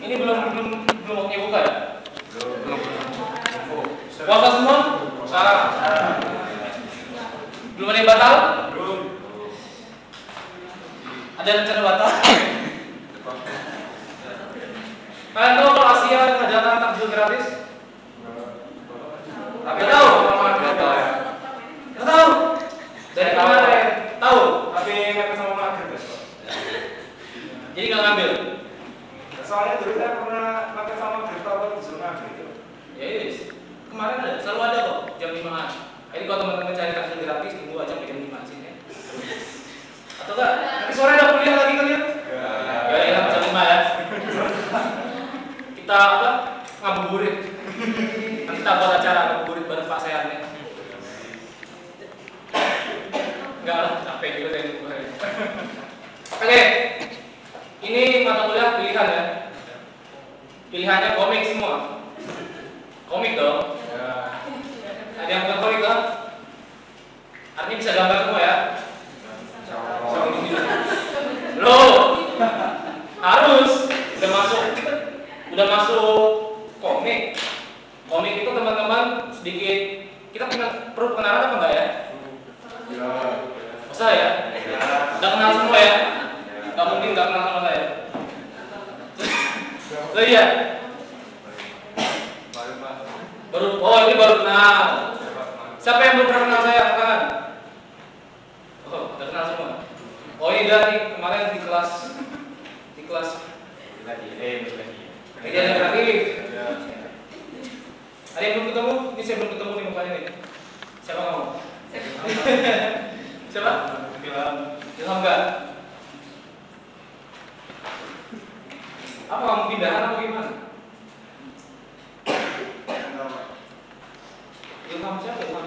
Ini belum waktunya buka ya? Belum. Puasa semua? Sekarang. Belum ada yang batal? Belum. Ada rencana batal? Kalian tahu kalau Asia ada takjil gratis? Tapi tahu? Nggak tahu. Dari kemarin tahu. Tapi mepet sama maghrib besok. Jadi nggak ngambil. Soalnya dulu saya pernah mepet sama maghrib atau disuruh maghrib itu. Ya yes. Kemarin ada, selalu ada kok jam 5-an. Jadi kalau teman-teman cari takjil gratis tunggu aja jam 5 sini. Atau enggak? Nanti sore ada kuliah lagi kalian? Ya ya jam 5 ya. Kita apa? Ngabuburit. Nanti kita buat acara ngabuburit bareng Pak Seannya. Enggak lah, capek juga saya nunggu hari. Oke. Ini mata kuliah pilihan ya. Pilihannya komik semua. Komik dong. Ya. Ada yang bukan komik kan? Artinya bisa gambar semua ya. Loh, harus udah masuk komik. Komik itu teman-teman sedikit kita perlu pengenalan apa enggak ya? Ya. Masa ya? Udah kenal semua ya? Gak mungkin gak kenal sama saya. Oh iya. Baru, oh ini baru kenal. Siapa yang belum pernah kenal saya? Kan? Oh, udah kenal semua. Oh ini udah nih kemarin di kelas Ini ada yang kreatif. Ada yang belum ketemu? Ini saya belum ketemu nih mukanya nih. Siapa kamu? Siapa? Ilham enggak? Apa kamu pindahan atau gimana? Ilham siapa Ilham?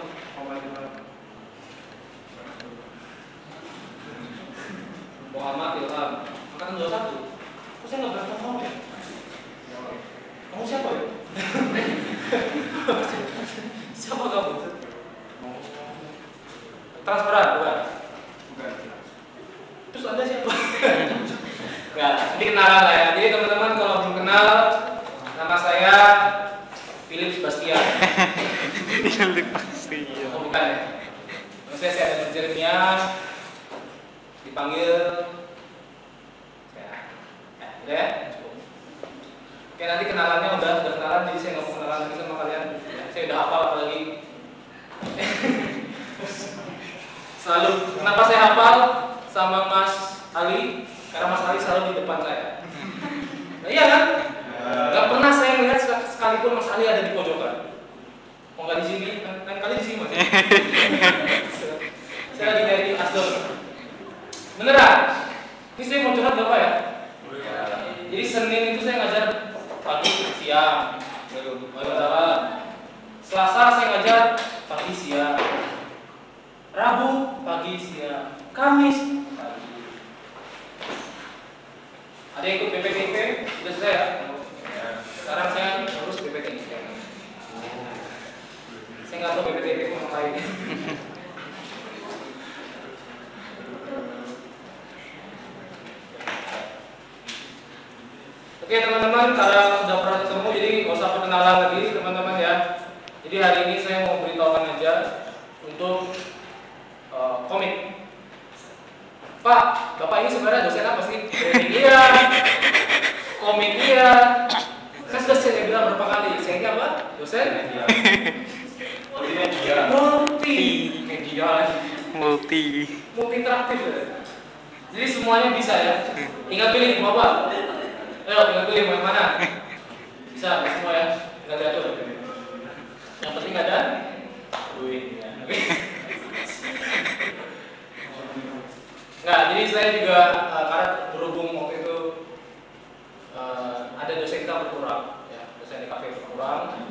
Muhammad Ilham. Angkatan 21. Kok saya nggak pernah ketemu ya? Kamu siapa ya? Siapa kamu? Transferan bukan? Terus Anda siapa? Enggak, ini kenalan lah ya. Jadi teman-teman kalau belum kenal, nama saya Philip Sebastian. Philip Sebastian. Oh bukan ya? Nama saya ada Jeremia, dipanggil udah ya? Cukup. Oke nanti kenalannya udah kenalan, jadi saya nggak mau kenalan lagi sama kalian. Saya udah hafal apalagi. Selalu, kenapa saya hafal sama Mas Ali? Karena Mas Ali selalu di depan saya. Nah, iya kan? Gak pernah saya melihat sekalipun Mas Ali ada di pojokan. Mau nggak di sini? Kan kali di sini Mas. Saya lagi dari Asdor. Beneran? Ini saya mau curhat gak Pak ya? Jadi Senin itu saya ngajar pagi, siang. Selasa saya ngajar pagi, siang. Rabu pagi, siang. Kamis pagi. Ada yang ikut BPKIP? Sudah selesai ya? Sekarang saya harus BPKIP. Saya nggak tahu BPKIP mau ngapain. Oke teman-teman, karena sudah pernah ketemu, jadi nggak usah perkenalan lagi teman-teman ya. Jadi hari ini saya mau beritahukan aja untuk komik. Pak, Bapak ini sebenarnya dosen apa sih? Iya, komik iya. Kan sudah saya bilang berapa kali, saya ini apa? Dosen? Multi. Multi interaktif ya. Jadi semuanya bisa ya. Tinggal pilih Bapak. Ayo, tinggal pilih mau yang mana? Bisa, semua ya. Tinggal diatur. Yang penting ada duit ya. Nah, jadi saya juga karena berhubung waktu itu ada dosen kita berkurang, ya, dosen di kafe berkurang.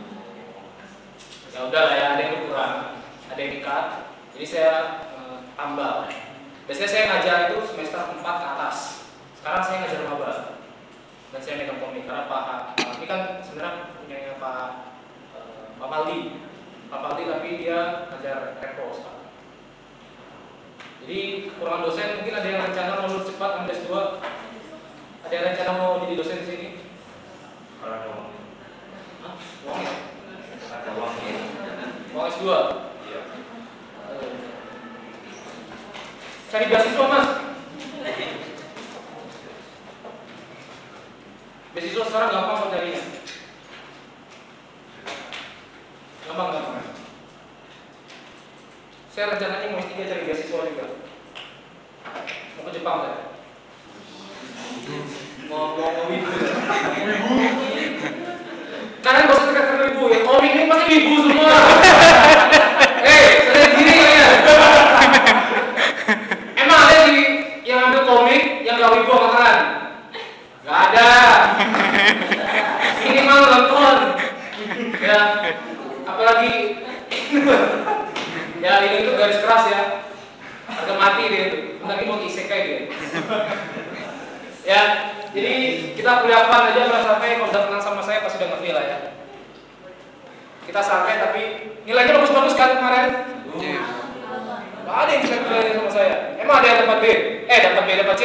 Ya udah lah ya, ada yang berkurang, ada yang di-cut. Jadi saya tambah. Biasanya saya ngajar itu semester 4 ke atas. Sekarang saya ngajar maba. Dan saya megang komik karena Pak ini kan sebenarnya punya Pak Maldi tapi dia ngajar repro sekarang. Jadi kekurangan dosen, mungkin ada yang rencana mau lulus cepat ambil S2, ada yang rencana mau jadi dosen di sini. mahasiswa. Cari beasiswa mas. Beasiswa sekarang gampang kok carinya. Gampang. Saya rencananya mau S3 cari beasiswa juga. Mau ke Jepang saya. Mau wibu. Kalian gak usah terkata wibu ya. Komik ini pasti wibu semua. Sadar diri kalian. Emang ada yang ambil komik yang gak wibu angkatan? Gak ada. Minimal nonton. Ya, apalagi ya ini itu garis keras ya. Harga mati dia itu. Nanti mau isekai dia. Ya, jadi kita kuliahkan aja udah sampai. Kalau udah kenal sama saya pasti udah ngerti lah ya. Kita sampai tapi nilainya bagus-bagus kan kemarin. Gak ada yang bisa nilainya sama saya. Emang ada yang dapat B? Dapat B, dapat C?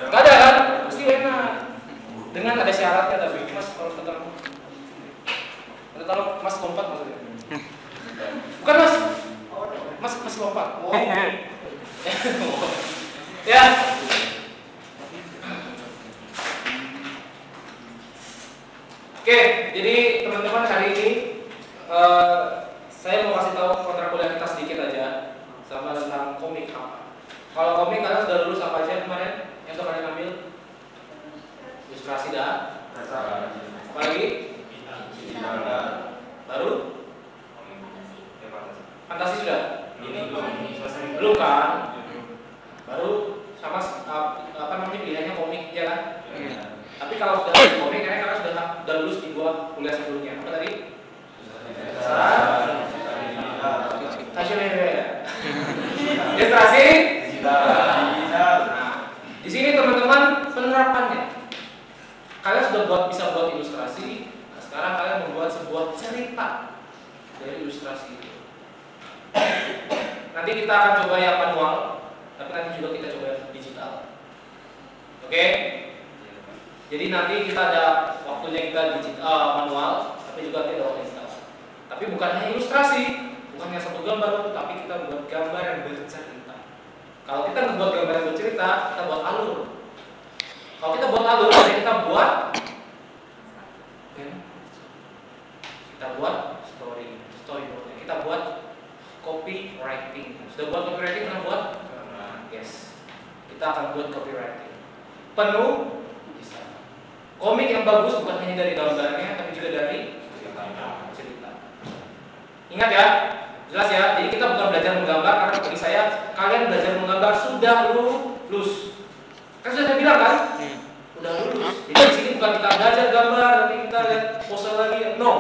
Gak ada kan? Pasti enak. Dengan ada syaratnya tapi mas kalau tolong mas lompat maksudnya. Bukan mas lompat. Oh. Ya. Oke, jadi teman-teman hari ini saya mau kasih tahu kontrak kuliah kita sedikit aja sama tentang komik apa. Kalau komik kalian sudah lulus apa aja kemarin yang sudah kalian ambil? Ilustrasi dah. Apa lagi? Baru? Fantasi sudah? Belum kan? Baru sama apa namanya pilihannya komik ya kan? Tapi kalau sudah komik karena sudah lulus di dua kuliah sebelumnya. Apa tadi? Ilustrasi? Di sini teman-teman penerapannya. Kalian sudah bisa buat ilustrasi. Nah, sekarang kalian membuat sebuah cerita dari ilustrasi itu. Nanti kita akan coba yang manual, tapi nanti juga kita coba digital. Oke? Jadi nanti kita ada waktunya kita digital manual, tapi juga kita ada waktu digital. Tapi bukan hanya ilustrasi, bukan hanya satu gambar, tapi kita buat gambar yang bercerita. Kalau kita membuat gambar yang bercerita, kita buat alur. Kalau kita buat alur, kita buat storyboard. Kita buat copywriting. Sudah buat copywriting, kita buat yes. Kita akan buat copywriting. Penuh komik yang bagus bukan hanya dari gambarnya, tapi juga dari cerita. Ingat ya, jelas ya. Jadi kita bukan belajar menggambar karena bagi saya kalian belajar menggambar sudah lulus. Kan sudah saya bilang kan, udah lulus. Jadi di sini bukan kita belajar gambar, nanti kita lihat pose lagi. No,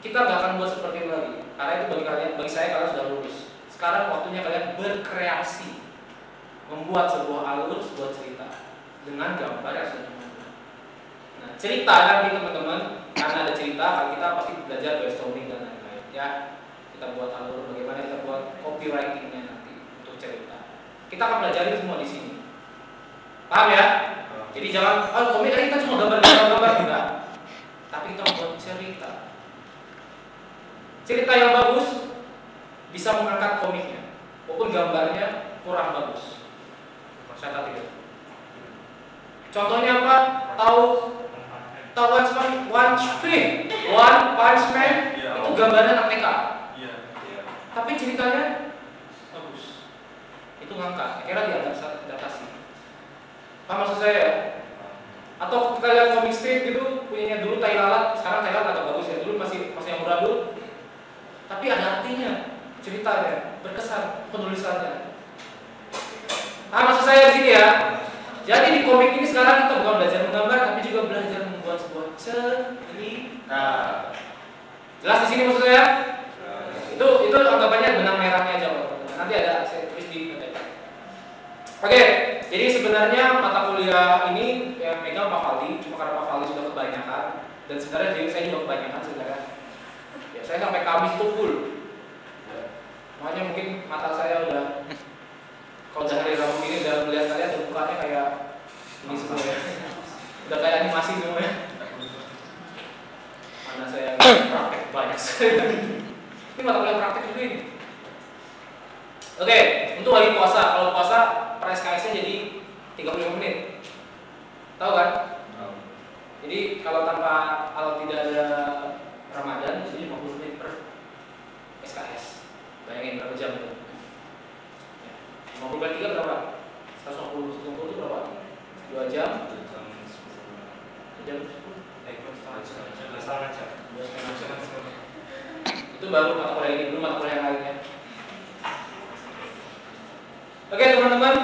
kita nggak akan buat seperti itu lagi. Karena itu bagi saya kalian sudah lulus. Sekarang waktunya kalian berkreasi, membuat sebuah alur, sebuah cerita dengan gambar yang sudah. Nah, cerita nanti teman-teman, karena ada cerita, kalau kita pasti belajar brainstorming dan lain-lain. Ya, kita buat alur, bagaimana kita buat copywritingnya nanti untuk cerita. Kita akan pelajari semua di sini. Paham ya? Jadi jangan, komik kita cuma gambar enggak. Tapi kita buat cerita. Cerita yang bagus bisa mengangkat komiknya, walaupun gambarnya kurang bagus. Saya tidak. Contohnya apa? Tahu One Punch Man itu gambarnya anak TK. Tapi ceritanya bagus. Itu ngangkat. Kira diadaptasi. Paham maksud saya ya? Atau kita lihat komik strip gitu, punyanya dulu Tai Lalat, sekarang Tai Lalat agak bagus ya. Dulu masih yang murah dulu. Tapi ada artinya, ceritanya, berkesan, penulisannya. Maksud saya di sini ya. Jadi di komik ini sekarang kita bukan belajar menggambar, tapi juga belajar membuat sebuah cerita. Jelas di sini maksud saya? Itu anggapannya benang merahnya aja, nanti ada saya tulis di Oke, jadi sebenarnya mata kuliah ini yang megang Pak Fali, cuma karena Pak Fali sudah kebanyakan, dan sebenarnya jadi saya juga kebanyakan sebenarnya. Ya, saya sampai Kamis itu full. Makanya mungkin mata saya udah, kalau udah hari Rabu ini udah melihat kalian bukannya kayak ini semua ya. Udah kayak animasi semua ya. Mana saya praktek banyak sekali. Ini mata kuliah praktek juga ini. Oke, untuk lagi puasa. Kalau puasa per SKS-nya jadi 35 menit. Tahu kan? Jadi kalau tidak ada Ramadan jadi 50 menit per SKS. Bayangin berapa jam itu? 50 kali 3 berapa? 150 itu berapa? 2 jam? 2 jam 10? Itu baru mata kuliah ini, belum mata kuliah yang lainnya. Oke teman-teman,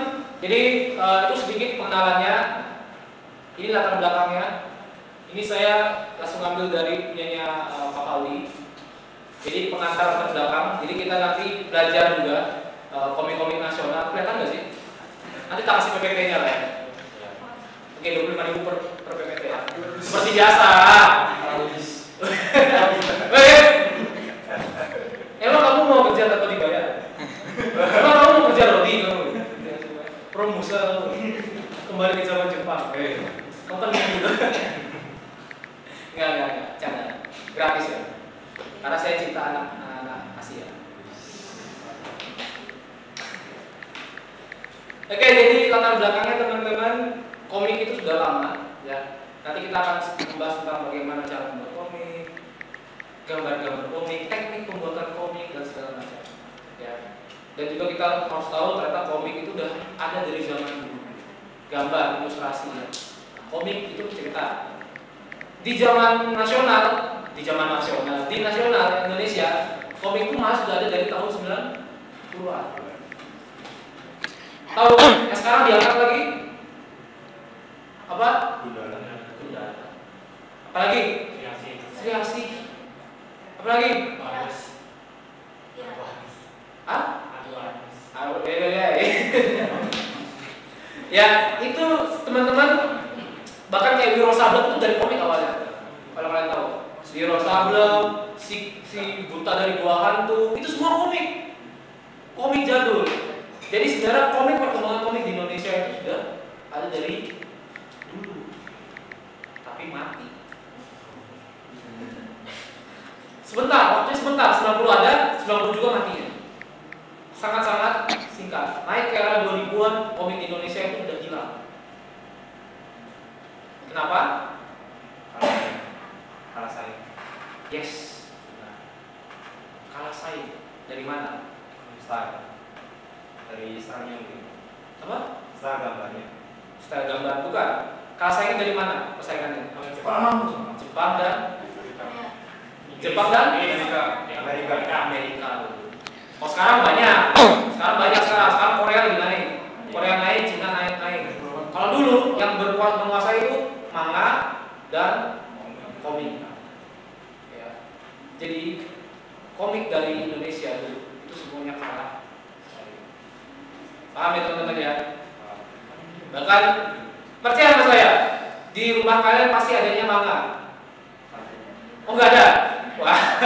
jadi itu sedikit pengenalannya. Ini latar belakangnya. Ini saya langsung ambil dari punyanya Pak Aldi. Jadi pengantar latar belakang. Jadi kita nanti belajar juga komik-komik nasional. Kelihatan nggak sih? Nanti tak kasih PPT-nya lah ya. Oke, 25.000 per PPT ya. Seperti biasa. Emang kamu mau kerja tanpa dibayar? Emang kamu mau kerja roti kamu? Promusa kembali ke zaman Jepang. Kamu kan gitu. Enggak, canda. Gratis ya. Karena saya cinta anak-anak Asia. Oke, jadi latar belakangnya teman-teman, komik itu sudah lama ya. Nanti kita akan membahas tentang bagaimana cara membuat komik, gambar-gambar komik, teknik pembuatan komik dan segala macam. Ya. Dan juga kita harus tahu ternyata komik itu udah ada dari zaman dulu. Gambar, ilustrasi ya. Komik itu cerita. Di nasional Indonesia, komik itu malah sudah ada dari tahun 90-an. Tahu yang sekarang diangkat lagi? Apa? Gundala. Apalagi? Sri Asih. Apalagi? Hah? Ya, itu teman-teman bahkan kayak Wiro Sableng itu dari komik awalnya. Kalau kalian tahu, Wiro Sableng, si Buta dari Gua Hantu, itu semua komik. Komik jadul. Jadi sejarah perkembangan komik di Indonesia itu sudah ada dari dulu. Tapi mati. Waktunya sebentar, 90 ada, 90 juga matinya. Sangat-sangat singkat. Naik ke era 2000-an, komik di Indonesia itu udah hilang. Kenapa? Kalah saing. Yes. Kalah saing. Dari mana? Style. Dari stylenya mungkin. Apa? Style gambarnya. Style gambar bukan. Kalah saingnya dari mana persaingannya? Jepang dan Amerika. Oh sekarang banyak. Sekarang Korea lagi naik. Korea naik, Cina naik. Kalau dulu yang menguasai itu manga dan komik. Ya. Jadi komik dari Indonesia itu semuanya kalah. Paham ya teman-teman ya? Bahkan percaya sama saya, di rumah kalian pasti adanya manga. Oh nggak ada? Wah,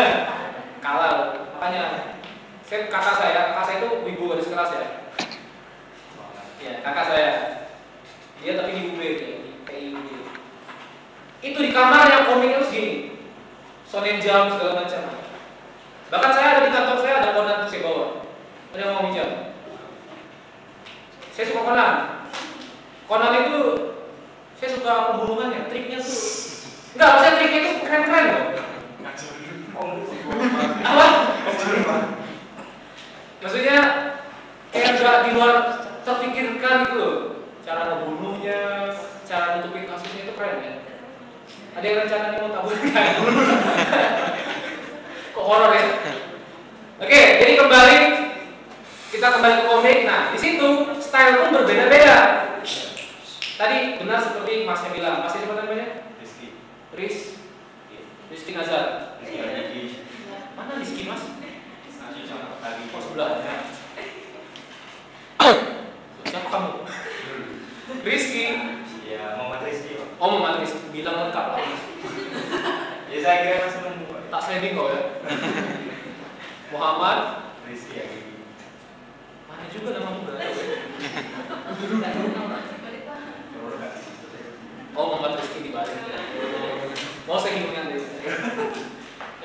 kalah. Makanya kakak saya itu wibu garis keras ya. Ya, kakak saya. Dia tapi di UB kayak UB. Itu di kamar yang komiknya segini. Shonen Jump segala macam. Bahkan saya ada di kantor saya ada Conan saya bawa. Ada yang mau minjam. Saya suka Conan. Conan itu saya suka pembunuhannya, triknya tuh. Enggak, maksudnya triknya itu keren-keren loh. Apa? Maksudnya kayak nggak di luar terpikirkan gitu loh. Cara ngebunuhnya, cara nutupin kasusnya itu keren ya. Ada yang rencananya mau taburkan? Kok horor ya? Oke, jadi kita kembali ke komik. Nah, di situ style pun berbeda-beda. Tadi benar seperti Masnya bilang. Mas siapa namanya? Rizky Nazar. Mana Rizky Mas? Oh sebelahnya. Siapa kamu? Rizky. Iya, Muhammad Rizky. Oh Muhammad Rizky, bilang lengkap lah. Ya saya kira masih menunggu. Tak sliding kau ya. Muhammad Rizky ya gitu. mana juga nama muda. Oh Muhammad Rizky di Bali. Mau saya hitungan deh.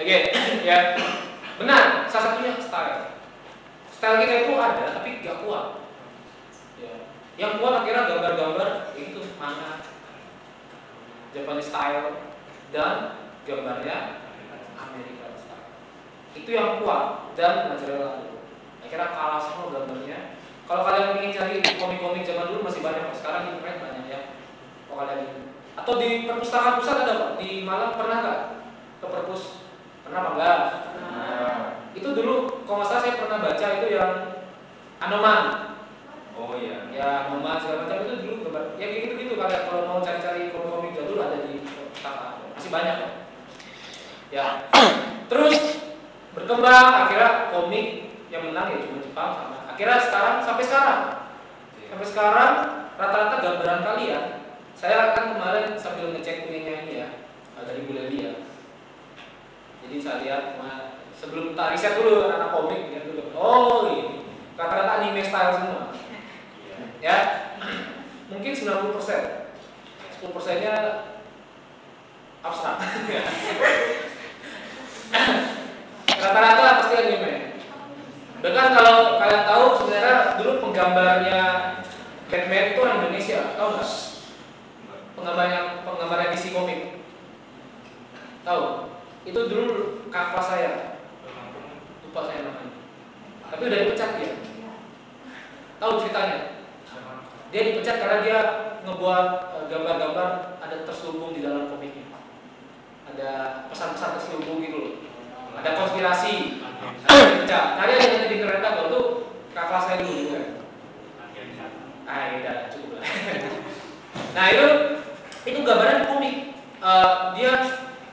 Oke, ya. Benar, salah satunya style. Style kita itu ada, tapi nggak kuat. Ya. Yang kuat akhirnya gambar-gambar itu manga, Japanese style, dan gambarnya American style. Itu yang kuat dan material lalu. Akhirnya kalah semua gambarnya. Kalau kalian ingin cari komik-komik zaman dulu masih banyak, sekarang di internet banyak ya. Kalau kalian ingin. Atau di perpustakaan pusat ada Pak? Di Malang pernah nggak ke perpus? Pernah apa enggak? Nah, itu dulu kalau nggak salah saya pernah baca itu yang Anoman. Oh iya. Ya Anoman segala macam itu dulu gambar. Ya kayak gitu-gitu kalian kalau mau cari-cari komik-komik jadul ada di perpustakaan. Masih banyak kok. Ya. Terus berkembang akhirnya komik yang menang ya cuma Jepang sama. Akhirnya sampai sekarang rata-rata gambaran kalian. Saya kan kemarin sambil ngecek punyanya ini ya dari Bu Leli ya. Jadi saya lihat sebelum tak riset dulu anak komik lihat dulu. Oh ini rata-rata anime style semua. Ya mungkin 90%, 10%-nya abstrak. Rata-rata pasti anime. Bahkan kalau kalian tahu sebenarnya dulu penggambarnya Batman itu orang Indonesia, tahu nggak? Penggambarnya DC komik, tahu? Itu dulu kakak saya, lupa saya namanya. Tapi udah dipecat dia. Tahu ceritanya? Dia dipecat karena dia ngebuat gambar-gambar ada terselubung di dalam komiknya. Ada pesan-pesan terselubung gitu loh. Ada konspirasi. Dipecat. Nah dia yang di internet kalau tuh kakak saya dulu juga. Ah ya udah cukup lah. Nah itu gambaran komik. Dia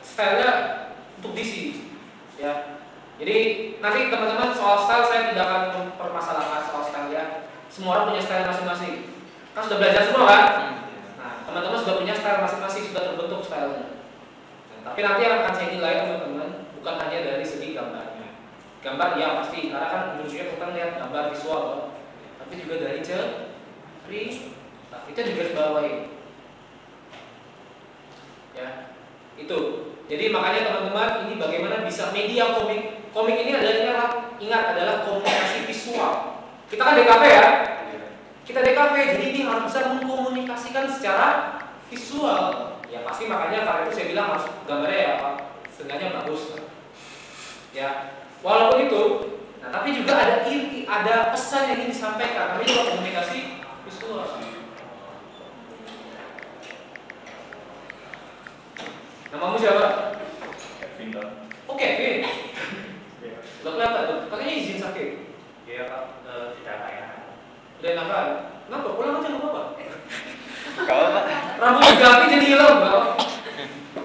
stylenya untuk DC ya. Jadi nanti teman-teman soal style saya tidak akan mempermasalahkan soal style ya. Semua orang punya style masing-masing. Kan sudah belajar semua kan? Nah teman-teman sudah punya style masing-masing, sudah terbentuk stylenya. Tapi nanti yang akan saya nilai teman-teman bukan hanya dari segi gambarnya. Gambar ya pasti, karena kan ujung-ujungnya kita lihat gambar visual, tapi juga dari cerita. Itu juga dibawahi. Ya, itu. Jadi makanya teman-teman ini bagaimana bisa media komik. Komik ini adalah ingat adalah komunikasi visual. Kita kan DKP ya. Kita DKP, jadi ini harus bisa mengkomunikasikan secara visual. Ya pasti makanya karena itu saya bilang harus gambarnya ya Pak, setidaknya bagus. Ya, walaupun itu, nah tapi juga ada pesan yang ingin disampaikan. Kami juga komunikasi visual. Namamu siapa? Kevin. Oh Kevin. Lo kelihatan tuh, katanya izin sakit. Iya Pak, tidak kaya. Udah enakan? Kenapa? Pulang aja nggak apa-apa. Kalau Pak, Rambut diganti jadi hilang, Bang.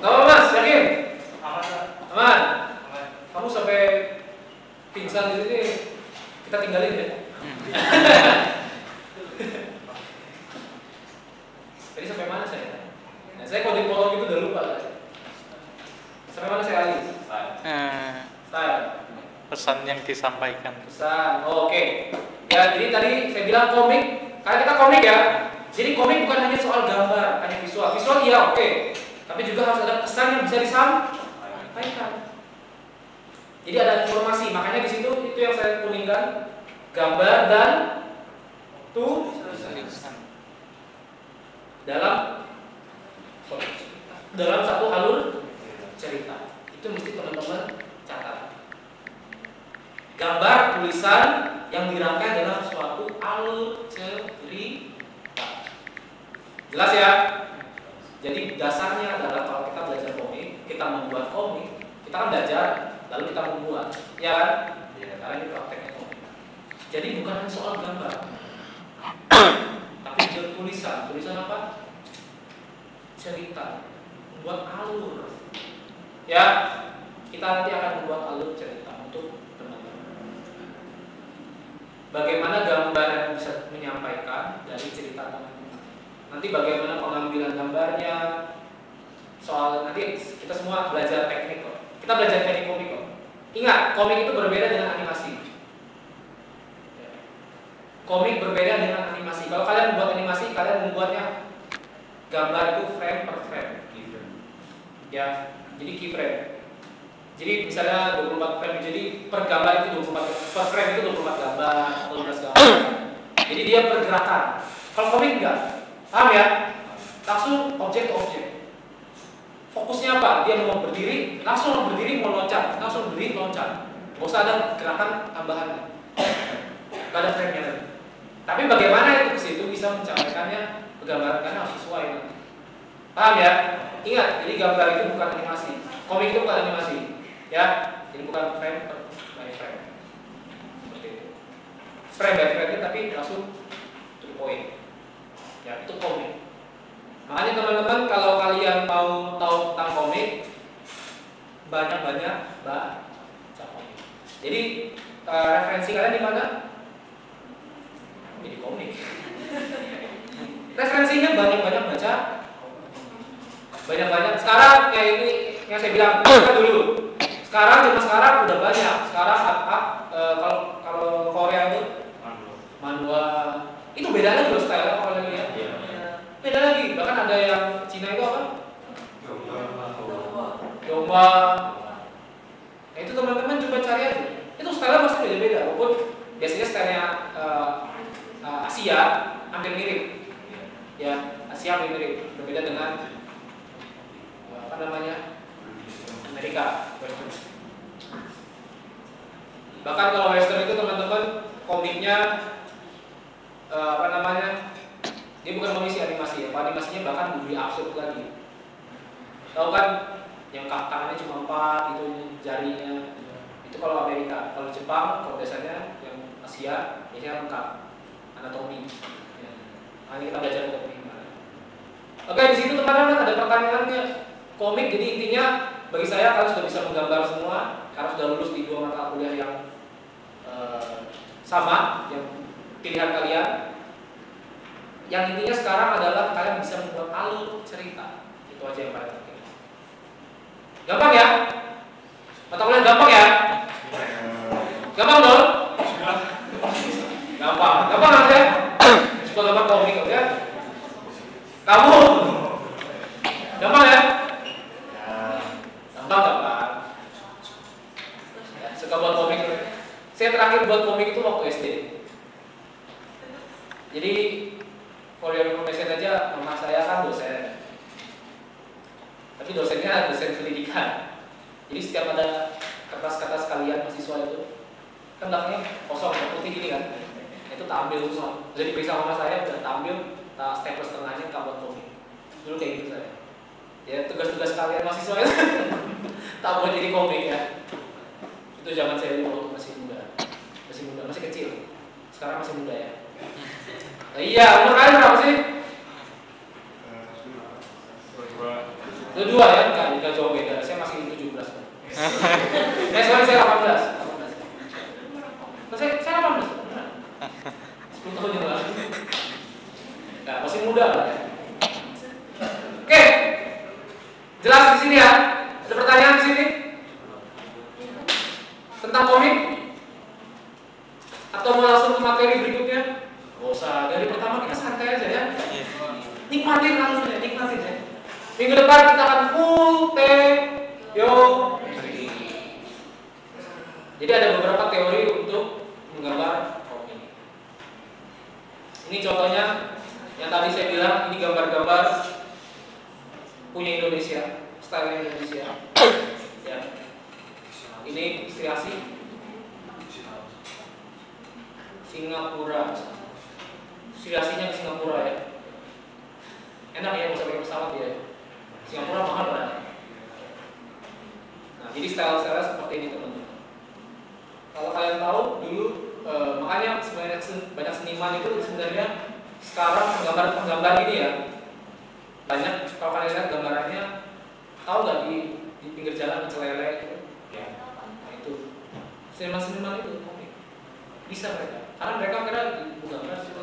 Nggak apa Mas, yakin? Aman Pak. Aman. Aman. Kamu sampai pingsan di sini, kita tinggalin ya. Tadi sampai mana saya? Nah, saya kalau dipotong itu udah lupa lah. Sampai mana saya Ali? Style. pesan yang disampaikan. Pesan. Oh, oke. Ya, jadi tadi saya bilang komik. Karena kita komik ya. Jadi komik bukan hanya soal gambar, hanya visual. Visual iya oke. Tapi juga harus ada pesan yang bisa disampaikan. Jadi ada informasi. Makanya di situ itu yang saya kuningkan gambar dan tulisan dalam satu alur cerita. Itu mesti teman-teman catat. Gambar tulisan yang dirangkai dalam suatu alur cerita. Jelas ya? Jadi dasarnya adalah kalau kita belajar komik, kita membuat komik, kita kan belajar, lalu kita membuat, ya kan? Karena ini prakteknya komik. Jadi bukan hanya soal gambar, tapi juga tulisan. Tulisan apa? Cerita, membuat alur. Ya, kita nanti akan membuat alur cerita untuk teman-teman. Bagaimana gambar yang bisa menyampaikan dari cerita teman-teman. Nanti bagaimana pengambilan gambarnya. Soal nanti kita semua belajar teknik kok. Kita belajar teknik komik kok. Ingat, komik itu berbeda dengan animasi. Komik berbeda dengan animasi. Kalau kalian membuat animasi, kalian membuatnya gambar itu frame per frame. Ya, jadi keyframe. Jadi misalnya 24 frame, jadi per gambar itu 24, per frame itu 24 gambar atau 12 gambar. Jadi dia pergerakan. Kalau komik enggak, paham ya? Langsung objek ke objek. Fokusnya apa? Dia mau berdiri, langsung berdiri mau loncat, langsung berdiri loncat. Gak usah ada gerakan tambahan. Gak ada frame-nya lagi. Tapi bagaimana itu ke situ bisa mencapaikannya gambaran karena harus sesuai. Paham ya? Ingat, jadi gambar itu bukan animasi. Komik itu bukan animasi. Ya, jadi bukan frame by frame. Seperti itu. Frame by frame tapi langsung to the point. Ya, itu komik. Makanya teman-teman kalau kalian mau tahu tentang komik, banyak-banyak baca komik. Jadi referensi kalian di mana? Di komik. Referensinya banyak-banyak baca. Banyak-banyak. Sekarang kayak ini yang saya bilang dulu. Sekarang udah banyak. Sekarang kalau Korea itu manhwa itu beda lagi loh style kalau kalian lihat. Beda lagi. Bahkan ada yang Cina itu apa? Domba. Nah, itu teman-teman coba cari aja. Itu style pasti beda-beda. Walaupun biasanya stylenya Asia hampir mirip. Ya, Asia hampir mirip. Berbeda dengan Amerika. Bahkan kalau Western itu teman-teman komiknya dia bukan komisi animasi ya. Animasinya bahkan lebih absurd lagi. Tahu kan yang tangannya cuma 4 itu jarinya. Itu kalau Amerika. Kalau Jepang kalau biasanya yang Asia biasanya lengkap anatomi. Ya. Nah, kita belajar anatomi gimana. Oke, di situ teman-teman ada pertanyaannya. Komik jadi intinya bagi saya kalian sudah bisa menggambar semua karena sudah lulus di 2 mata kuliah yang sama yang pilihan kalian. Yang intinya sekarang adalah kalian bisa membuat alur cerita. Itu aja yang paling penting. Gampang ya? Mata kuliah gampang ya? Gampang dong? Gampang aja. Suka gambar komik ya? Kamu gampang ya? Gampang. Ya, suka buat komik. Saya terakhir buat komik itu waktu SD. Jadi for your information aja, mama saya kan dosen. Tapi dosennya dosen pendidikan. Jadi setiap ada kertas-kertas kalian mahasiswa itu kan belakangnya kosong, putih gini kan. Itu tak ambil semua. Jadi periksa mama saya udah tak ambil, tak stapler setengahnya tak buat komik. Dulu kayak gitu saya. Ya tugas-tugas kalian mahasiswa itu tak buat jadi komik ya. Itu zaman saya dulu waktu masih kecil. Sekarang masih muda ya. Nah, iya, umur kalian berapa sih? 22 ya, enggak jauh beda. Saya masih 17. Soalnya saya 18. Saya 18. 10 tahun yang lalu. Nah, masih muda lah ya. Oke. Jelas di sini ya? Ada pertanyaan di sini? Tentang komik? Atau mau langsung ke materi berikutnya? Gak usah, dari pertama kita santai aja ya. Nikmatin langsung ya, nikmatin ya. Minggu depan kita akan full teori. Jadi ada beberapa teori untuk menggambar komik. Ini contohnya yang tadi saya bilang, ini gambar-gambar punya Indonesia, style Indonesia. Ya. Ini ilustrasi Singapura. Ilustrasinya ke Singapura ya. Enak ya, bisa pakai pesawat ya. Singapura mahal kan? Nah, jadi style-style seperti ini teman-teman. Kalau kalian tahu dulu, makanya sebenarnya banyak seniman itu sebenarnya sekarang penggambar ini ya banyak. Kalau kalian lihat gambarannya, tahu nggak di pinggir jalan mencelele itu? Ya, nah itu seniman-seniman itu bisa mereka, karena mereka kira gambar itu.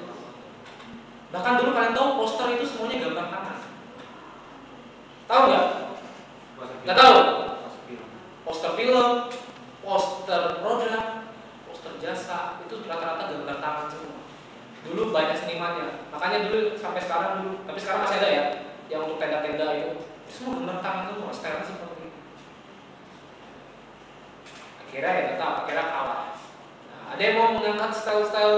Bahkan dulu kalian tahu poster itu semuanya gambar tangan. Tahu nggak? Nggak tahu. Poster film, poster produk, poster jasa itu rata-rata gambar tangan semua. Dulu banyak senimannya, makanya dulu sampai sekarang dulu, tapi sekarang masih ada ya, yang untuk tenda-tenda itu semua gambar tangan semua, style seperti itu. Akhirnya ya tetap, akhirnya kalah. Nah, ada yang mau mengangkat style-style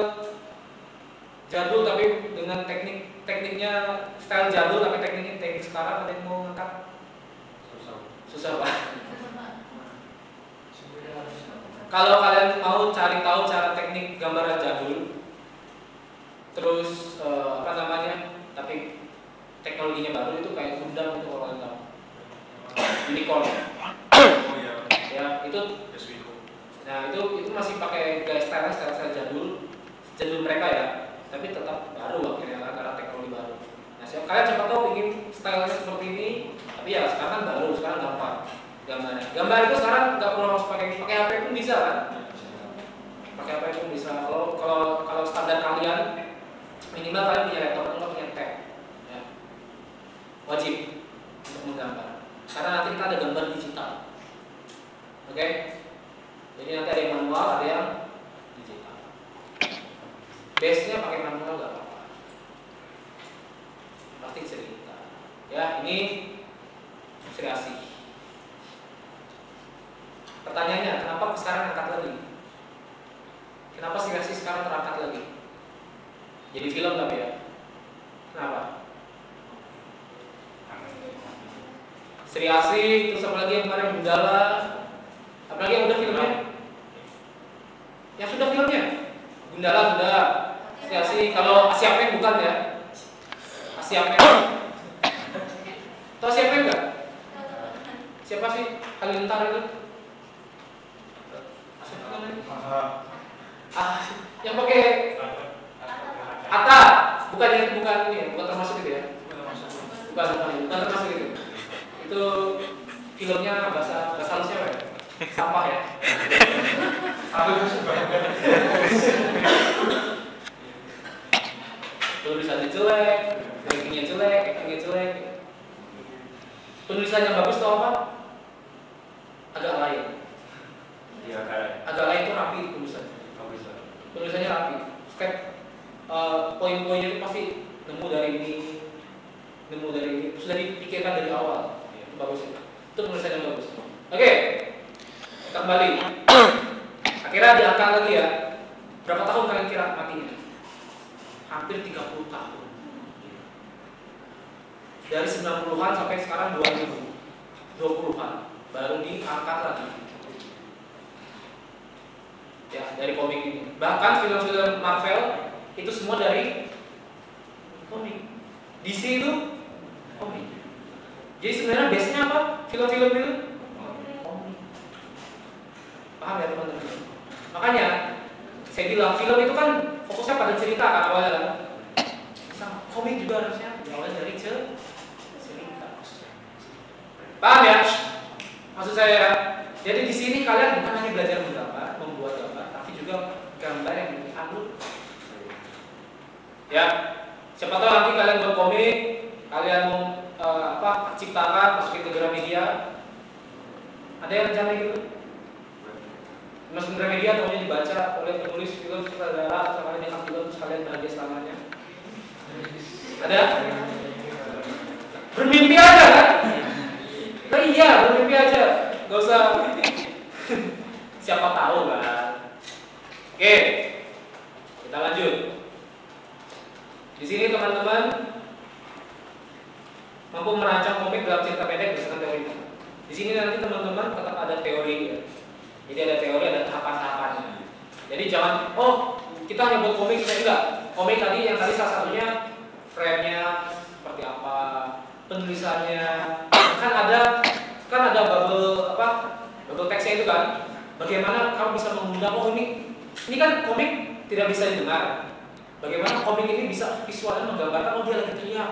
jadul tapi dengan tekniknya style jadul tapi tekniknya teknik sekarang, ada yang mau mengangkat? Susah banget. Kalau kalian mau cari tahu cara teknik gambaran jadul, terus tapi teknologinya baru itu kayak Gundam itu kalau kalian tahu, unicorn. Oh iya. Ya itu. Nah itu masih pakai gaya style jadul mereka ya, tapi tetap baru akhirnya karena teknologi baru. Nah kalian siapa tahu ingin stylenya seperti ini, tapi ya sekarang kan baru, sekarang gampang. Gambar itu sekarang nggak perlu harus pakai HP pun bisa kan? Pakai HP pun bisa. Kalau standar kalian minimal kalian punya laptop atau punya tab, ya. Wajib untuk menggambar. Karena nanti kita ada gambar digital, oke? Jadi nanti ada yang manual, ada yang digital. Base-nya pakai manual nggak apa-apa. Pasti cerita. Ya ini kreasi. Pertanyaannya, kenapa sekarang angkat lagi? Kenapa kreasi sekarang terangkat lagi? Jadi film tapi ya? Kenapa? Sri Asih, terus apa lagi yang kemarin Gundala, apalagi yang udah filmnya? Yang sudah filmnya? Gundala sudah, Sri Asih. Kalau Asia Pen bukan ya? Asia Pen. Tahu Asia Pen nggak? Siapa sih Halilintar itu? Yang pakai Atta, bukan ini, bukan termasuk itu ya? Bukan termasuk itu. Itu filmnya bahasa halusnya apa ya? Sampah ya? Tulisannya jelek, rankingnya jelek, actingnya jelek. Penulisan yang bagus tau apa? Agak lain. Iya kayak. Agak lain itu rapi tulisannya. Tulisannya rapi. Step poin-poinnya itu pasti nemu dari ini, sudah dipikirkan dari awal. Bagus itu. Itu penulisan yang bagus. Oke, kita kembali. Akhirnya diangkat lagi ya. Berapa tahun kalian kira matinya? Hampir 30 tahun. Dari 90-an sampai sekarang 2020-an baru diangkat lagi. Ya, dari komik ini. Bahkan film-film Marvel itu semua dari komik. DC itu komik. Jadi sebenarnya base-nya apa? Film-film itu? Komik. Paham ya teman-teman? Makanya saya bilang film itu kan fokusnya pada cerita kan awalnya kan. Sama komik juga harusnya awalnya dari cerita. Paham ya? Maksud saya ya. Jadi di sini kalian bukan hanya belajar menggambar, membuat gambar, tapi juga gambar yang diambil. Ya, siapa tahu nanti kalian buat komik, kalian mau ciptakan masukin ke Gramedia. Ada yang rencana gitu? Masukin ke Gramedia, kemudian dibaca oleh penulis film sutradara, sama kalian yang film, terus kalian bahagia selamanya. Ada? Bermimpi aja kan? Nah, iya, bermimpi aja. Gak usah. Siapa tahu kan? Oke, kita lanjut. Di sini teman-teman mampu merancang komik dalam cerita pendek berdasarkan teorinya. Di sini nanti teman-teman tetap ada teori ya. Jadi ada teori, ada tahapan-tahapannya. Jadi jangan, kita hanya buat komik, enggak. Komik tadi yang tadi salah satunya frame-nya seperti apa, penulisannya, kan ada bubble text-nya itu kan. Bagaimana kamu bisa mengundang ini kan komik tidak bisa didengar. Bagaimana komik ini bisa visualnya menggambarkan dia lagi teriak.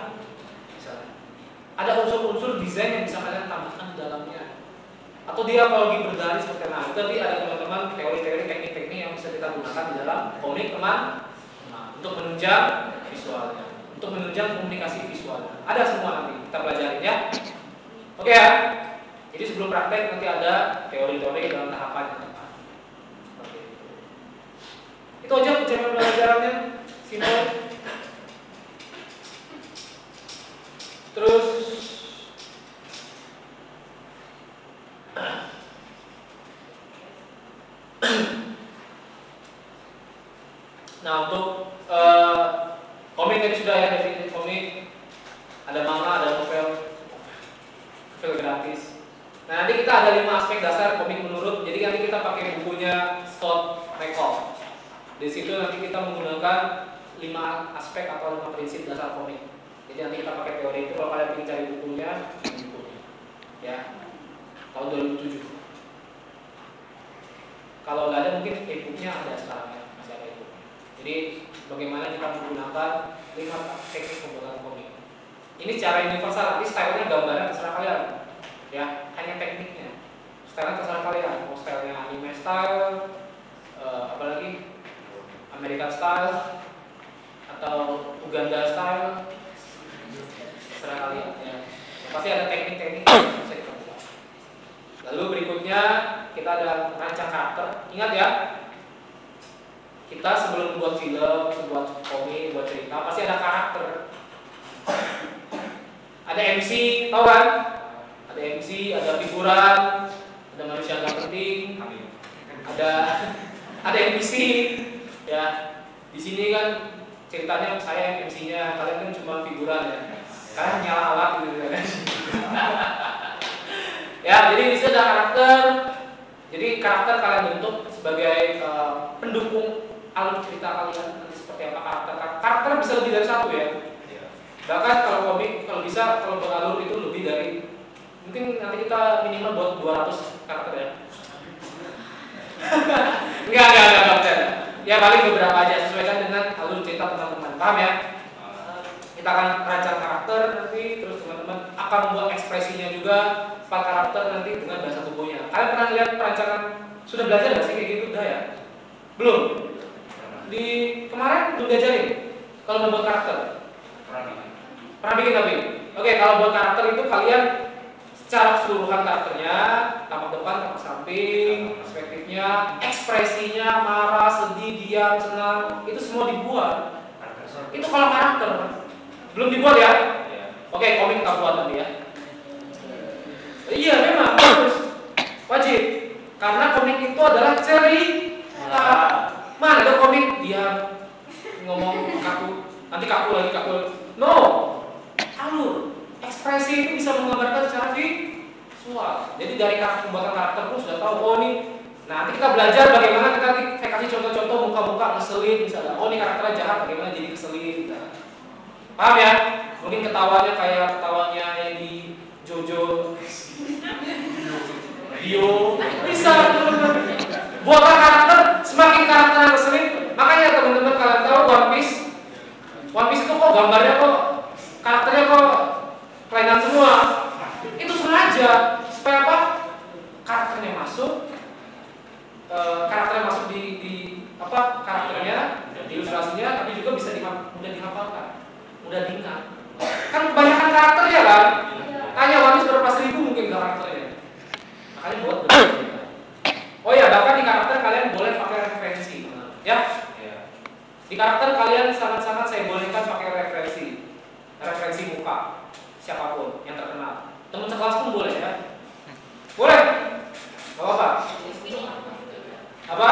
Ada unsur-unsur desain yang bisa kalian tambahkan di dalamnya. Atau dia kalau lagi berlari seperti itu. Jadi ada teman-teman teori-teori teknik-teknik yang bisa kita gunakan di dalam komik untuk menunjang visualnya, untuk menunjang komunikasi visualnya. Ada semua nanti kita pelajarin ya. Oke ya. Jadi sebelum praktek nanti ada teori-teori dalam tahapan yang tepat. Oke. Itu aja pelajarannya. Simpel. Terus Nah untuk komik tadi sudah ya, definisi komik, ada manga, ada novel gratis. Nah nanti kita ada 5 aspek dasar komik menurut, jadi nanti kita pakai bukunya Scott McCall. Di situ nanti kita menggunakan 5 aspek atau 5 prinsip dasar komik. Jadi nanti kita pakai teori itu. Kalau kalian ingin cari bukunya, ya tahun 2007. Kalau nggak ada mungkin e-booknya ada sekarang ya, masih ada e-book. Jadi bagaimana kita menggunakan 5 teknik pembuatan komik. Ini secara universal, nanti stylenya gambarnya terserah kalian. Ya, hanya tekniknya. Stylenya terserah kalian. Mau stylenya anime style, apalagi American style, atau Uganda style, terserah kalian. Ya. Pasti ada teknik-teknik yang bisa kita buat. Lalu berikutnya kita ada rancang karakter. Ingat ya, kita sebelum membuat film, membuat komik, buat cerita, pasti ada karakter. Ada MC, tahu kan? Ada MC, ada figuran, ada manusia nggak penting, ada NPC, ya. Di sini kan ceritanya saya yang MC-nya, kalian kan cuma figuran ya. Kalian nyala alat gitu kan. Ya, jadi di sini ada karakter. Jadi karakter kalian bentuk sebagai pendukung alur cerita kalian nanti seperti apa karakter. Karakter bisa lebih dari satu ya. Bahkan kalau komik, kalau bisa, kalau beralur itu lebih dari, mungkin nanti kita minimal buat 200 karakter ya. Enggak. Ya paling beberapa aja, sesuaikan dengan alur cerita teman-teman. Paham ya? Kita akan rancang karakter nanti, terus teman-teman akan membuat ekspresinya juga, pak karakter nanti dengan bahasa tubuhnya. Kalian pernah lihat perancangan, sudah belajar nggak sih kayak gitu? Udah ya? Belum? Di kemarin belum diajarin kalau membuat karakter. Pernah bikin tapi? Oke, kalau buat karakter itu kalian secara keseluruhan karakternya, tampak depan, tampak samping, perspektifnya, ekspresinya, marah, sedih, diam, senang, itu semua dibuat. Itu kalau karakter. Belum dibuat ya? Oke, komik kita buat nanti ya. Iya, memang harus wajib. Karena komik itu adalah cerita. Mana ada komik dia ngomong kaku, nanti kaku lagi kaku. No, alur, ekspresi itu bisa menggambarkan secara visual. Jadi dari pembuatan karakter pun sudah tahu. Oh ini, nanti kita belajar bagaimana saya kasih contoh-contoh muka-muka ngeselin misalnya. Oh ini karakternya jahat, bagaimana jadi keselin. Misalnya. Paham ya? Mungkin ketawanya kayak ketawanya yang di Jojo, Dio, bisa teman-teman. Buatlah karakter, semakin karakternya ngeselin. Makanya teman-teman kalian tahu One Piece. One Piece itu kok gambarnya kok karakternya kok kelainan semua. Itu sengaja supaya apa? Karakternya masuk, di apa karakternya, di ilustrasinya, tapi juga bisa mudah dihafalkan, mudah diingat. Kan kebanyakan karakter ya kan? Tanya One Piece berapa seribu mungkin karakternya. Makanya buat berbeda. Oh ya, bahkan di karakter kalian boleh pakai referensi, ya. Di karakter kalian sangat-sangat saya bolehkan pakai referensi muka siapapun yang terkenal. Teman sekelas pun boleh ya. Boleh? Gak apa-apa. Apa?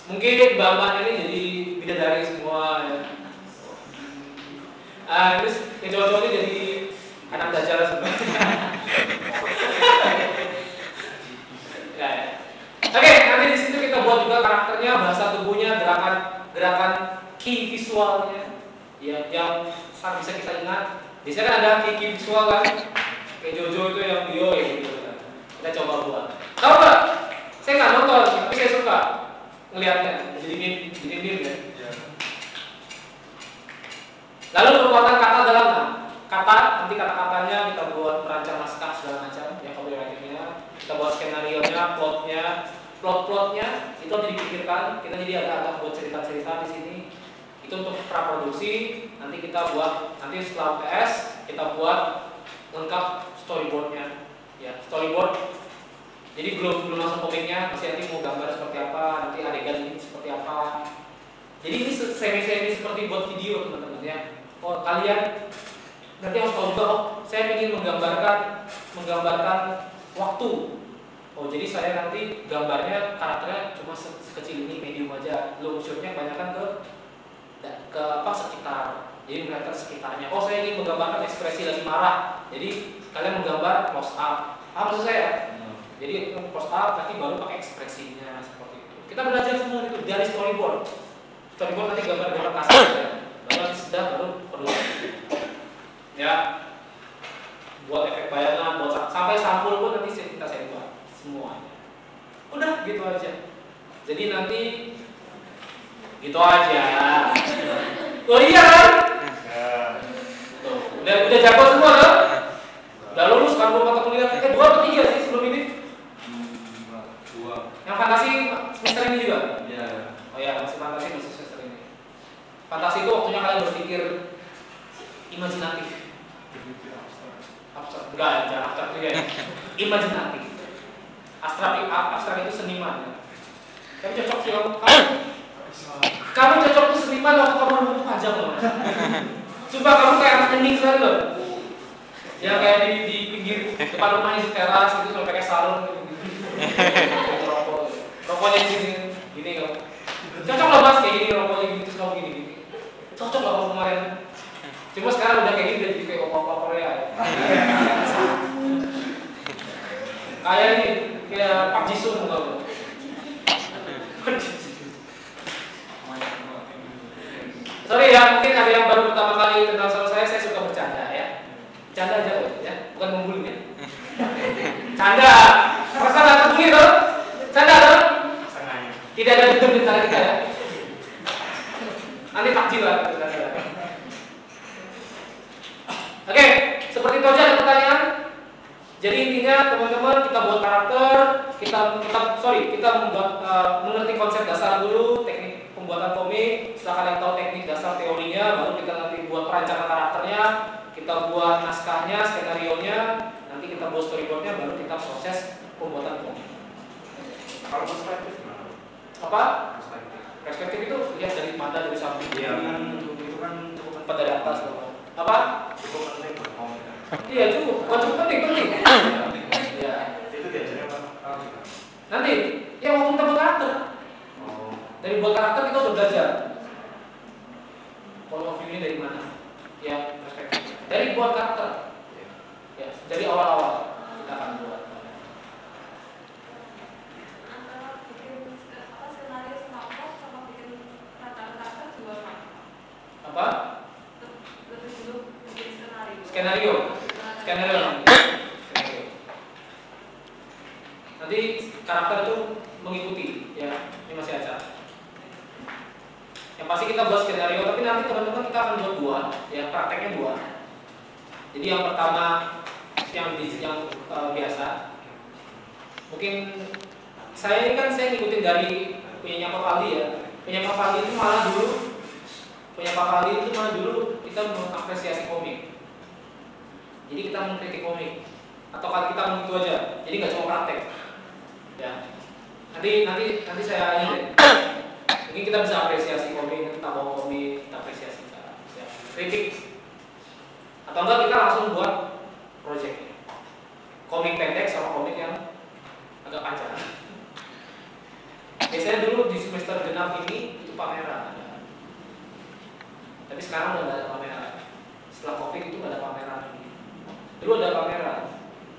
Mungkin mbak-mbak ini jadi bidadari semua ya. Terus yang cowok-cowok ini jadi anak dajar semua. Ya. Oke, nanti di situ kita buat juga karakternya, bahasa tubuhnya, gerakan key visualnya, ya, yang bisa kita ingat. Biasanya kan ada key visual kan, kayak Jojo itu yang Dio ya gitu kan. Kita coba buat. Tahu nggak? Saya nggak nonton, tapi saya suka ngelihatnya. Jadi meme ya. Lalu kekuatan kata dalam kata, nanti kata-katanya kita buat perancang naskah segala macam, ya copywritingnya, kita buat skenario-nya, plotnya itu harus dipikirkan. Kita jadi agak buat cerita-cerita di sini. Itu untuk praproduksi. Nanti kita buat, nanti setelah PS kita buat lengkap storyboardnya, ya storyboard. Jadi belum langsung komiknya, masih nanti mau gambar seperti apa, nanti adegan ini seperti apa. Jadi ini semi seperti buat video teman-teman ya. Oh kalian nanti harus tahu juga, oh saya ingin menggambarkan waktu. Oh jadi saya nanti gambarnya karakternya cuma sekecil ini, medium aja. Long shotnya kebanyakan ke apa sekitar. Jadi melihat sekitarnya. Oh saya ingin menggambarkan ekspresi lagi marah. Jadi kalian menggambar close up. Maksud saya. Jadi close up nanti baru pakai ekspresinya seperti itu. Kita belajar semua itu dari storyboard. Storyboard nanti gambar kasar ya. Baru nanti sudah baru perlu. Ya. Buat efek bayangan, buat sampai sampul pun nanti kita buat semuanya. Udah gitu aja. Jadi nanti gitu aja. Oh iya kan? Tuh, udah jago semua kan? Udah lulus kan belum mata kuliah? 2 atau 3 sih sebelum ini? 2. Yang fantasi semester ini juga? Iya. Oh ya, masih fantasi masih semester ini. Fantasi itu waktunya kalian berpikir imajinatif. Abstrak, enggak, jangan abstrak juga ya. Imajinatif. Abstrak itu seniman ya. Tapi cocok sih kamu cocok tuh seniman waktu kamu rambut panjang loh. Sumpah kamu kayak anak kening sekali loh. Ya kayak di pinggir depan rumahnya di teras gitu sampai pakai sarung gitu. Rokoknya gini kamu. Cocok loh mas kayak gini rokoknya gitu terus kamu gini. Cocok loh kamu kemarin. Cuma sekarang udah kayak gini udah jadi kayak opa-opa Korea ya. Kayak ini kayak Pak Jisoo enggak. Sorry ya, mungkin ada yang baru pertama kali kenal sama saya suka bercanda ya. Bercanda aja loh ya, bukan membuli ya. Canda, masa nggak terbuli tuh? Canda tuh? Tidak ada dendam di antara kita ya. Nanti takjil lah. Oke, seperti itu aja ada pertanyaan. Jadi intinya teman-teman kita buat karakter, kita membuat mengerti konsep dasar dulu, teknik pembuatan komik. Setelah kalian tahu teknik dasar teorinya, baru kita nanti buat perancangan karakternya, kita buat naskahnya, skenarionya, nanti kita buat storyboardnya, baru kita proses pembuatan komik. Kalau perspektif apa? Perspektif itu lihat dari mata, dari samping, itu kan tempat dari atas loh. Apa? cukup penting berkomik. Iya cukup, cukup penting. Ya. Itu biasanya apa? Nanti, ya waktu kita buat karakter. Dari buat karakter kita udah belajar. Point of view-nya dari mana? Ya, perspektif. Dari buat karakter. Ya, dari awal-awal kita akan buat. Antara bikin skenario sama plot sama bikin karakter juga sama. Apa? Lebih dulu bikin skenario. Skenario. Nanti karakter itu mengikuti, ya. Ini masih acara. Yang pasti kita buat skenario, tapi nanti teman-teman kita akan buat 2, ya prakteknya 2. Jadi yang pertama yang biasa, mungkin saya ini kan saya ngikutin dari punyanya Pak Faldi ya. Punya Pak Faldi itu malah dulu kita mengapresiasi komik. Jadi kita mengkritik komik, atau kalau kita begitu aja. Jadi nggak cuma praktek, ya. Nanti saya ini deh. Mungkin kita bisa apresiasi komik, kita bawa komik, kita apresiasi, ya. Kritik. Atau enggak kita langsung buat project. Komik pendek sama komik yang agak panjang. Biasanya dulu di semester genap ini itu pameran. Tapi sekarang udah nggak ada pameran. Setelah COVID itu nggak ada pameran lagi. Dulu ada pameran.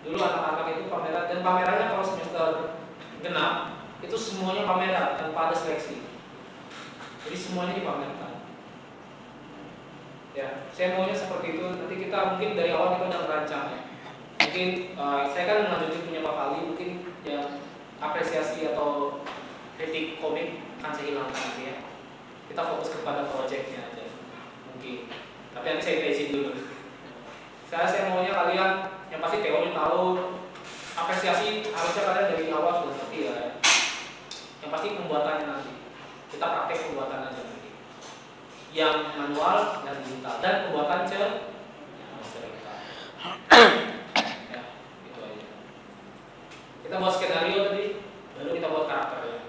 Dulu anak-anak itu pameran, dan pamerannya kalau semester genap itu semuanya pameran tanpa ada seleksi. Jadi semuanya dipamerkan. Ya, saya maunya seperti itu. Nanti kita mungkin dari awal kita udah merancang ya. Mungkin saya kan melanjutkan punya Pak Kali, mungkin ya apresiasi atau kritik komik akan saya hilangkan nanti ya. Kita fokus kepada proyeknya aja mungkin. Tapi nanti saya izin dulu. Saya maunya kalian yang pasti teori tahu, apresiasi harusnya kalian dari awal sudah ngerti ya. Yang pasti pembuatannya nanti kita praktek pembuatan aja nanti. Yang manual dan digital dan pembuatan cerita. Ya, itu aja. Kita buat skenario tadi, baru kita buat karakter ya.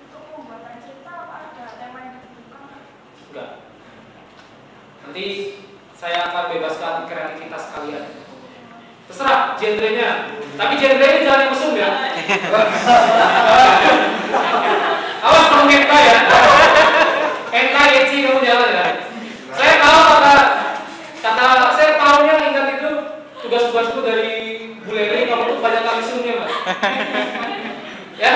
Untuk pembuatan cerita apa ada tema yang ditentukan? Enggak. Nanti saya akan bebaskan kreativitas kalian. Terserah genrenya. Tapi genrenya jangan yang mesum ya. Awas kamu NK ya. NK Eci kamu jangan ya. Saya tahu kata saya tahunya ingat itu tugas-tugasku dari Bu Leli, kamu tuh banyak kali mesumnya mas. Ya.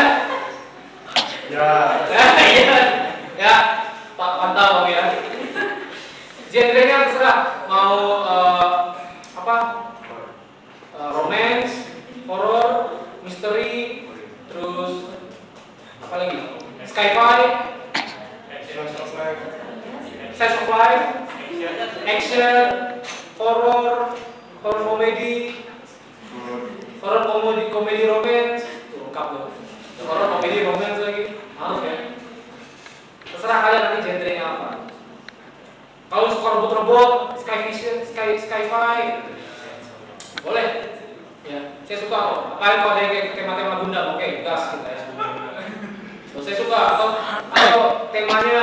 Ya, Pak pantau ya. Genrenya terserah mau romance, horror, misteri, terus apa lagi? Sci-fi, science of life, action, horror komedi, komedi romance, lengkap loh. Horror komedi romance lagi, maaf ya. Terserah kalian nanti genrenya apa. Kalau suka robot-robot, sci-fi, boleh. Ya, saya suka kok. Apalagi kalau ada kayak tema-tema Gundam, oke, gas kita ya. Kalau saya suka atau temanya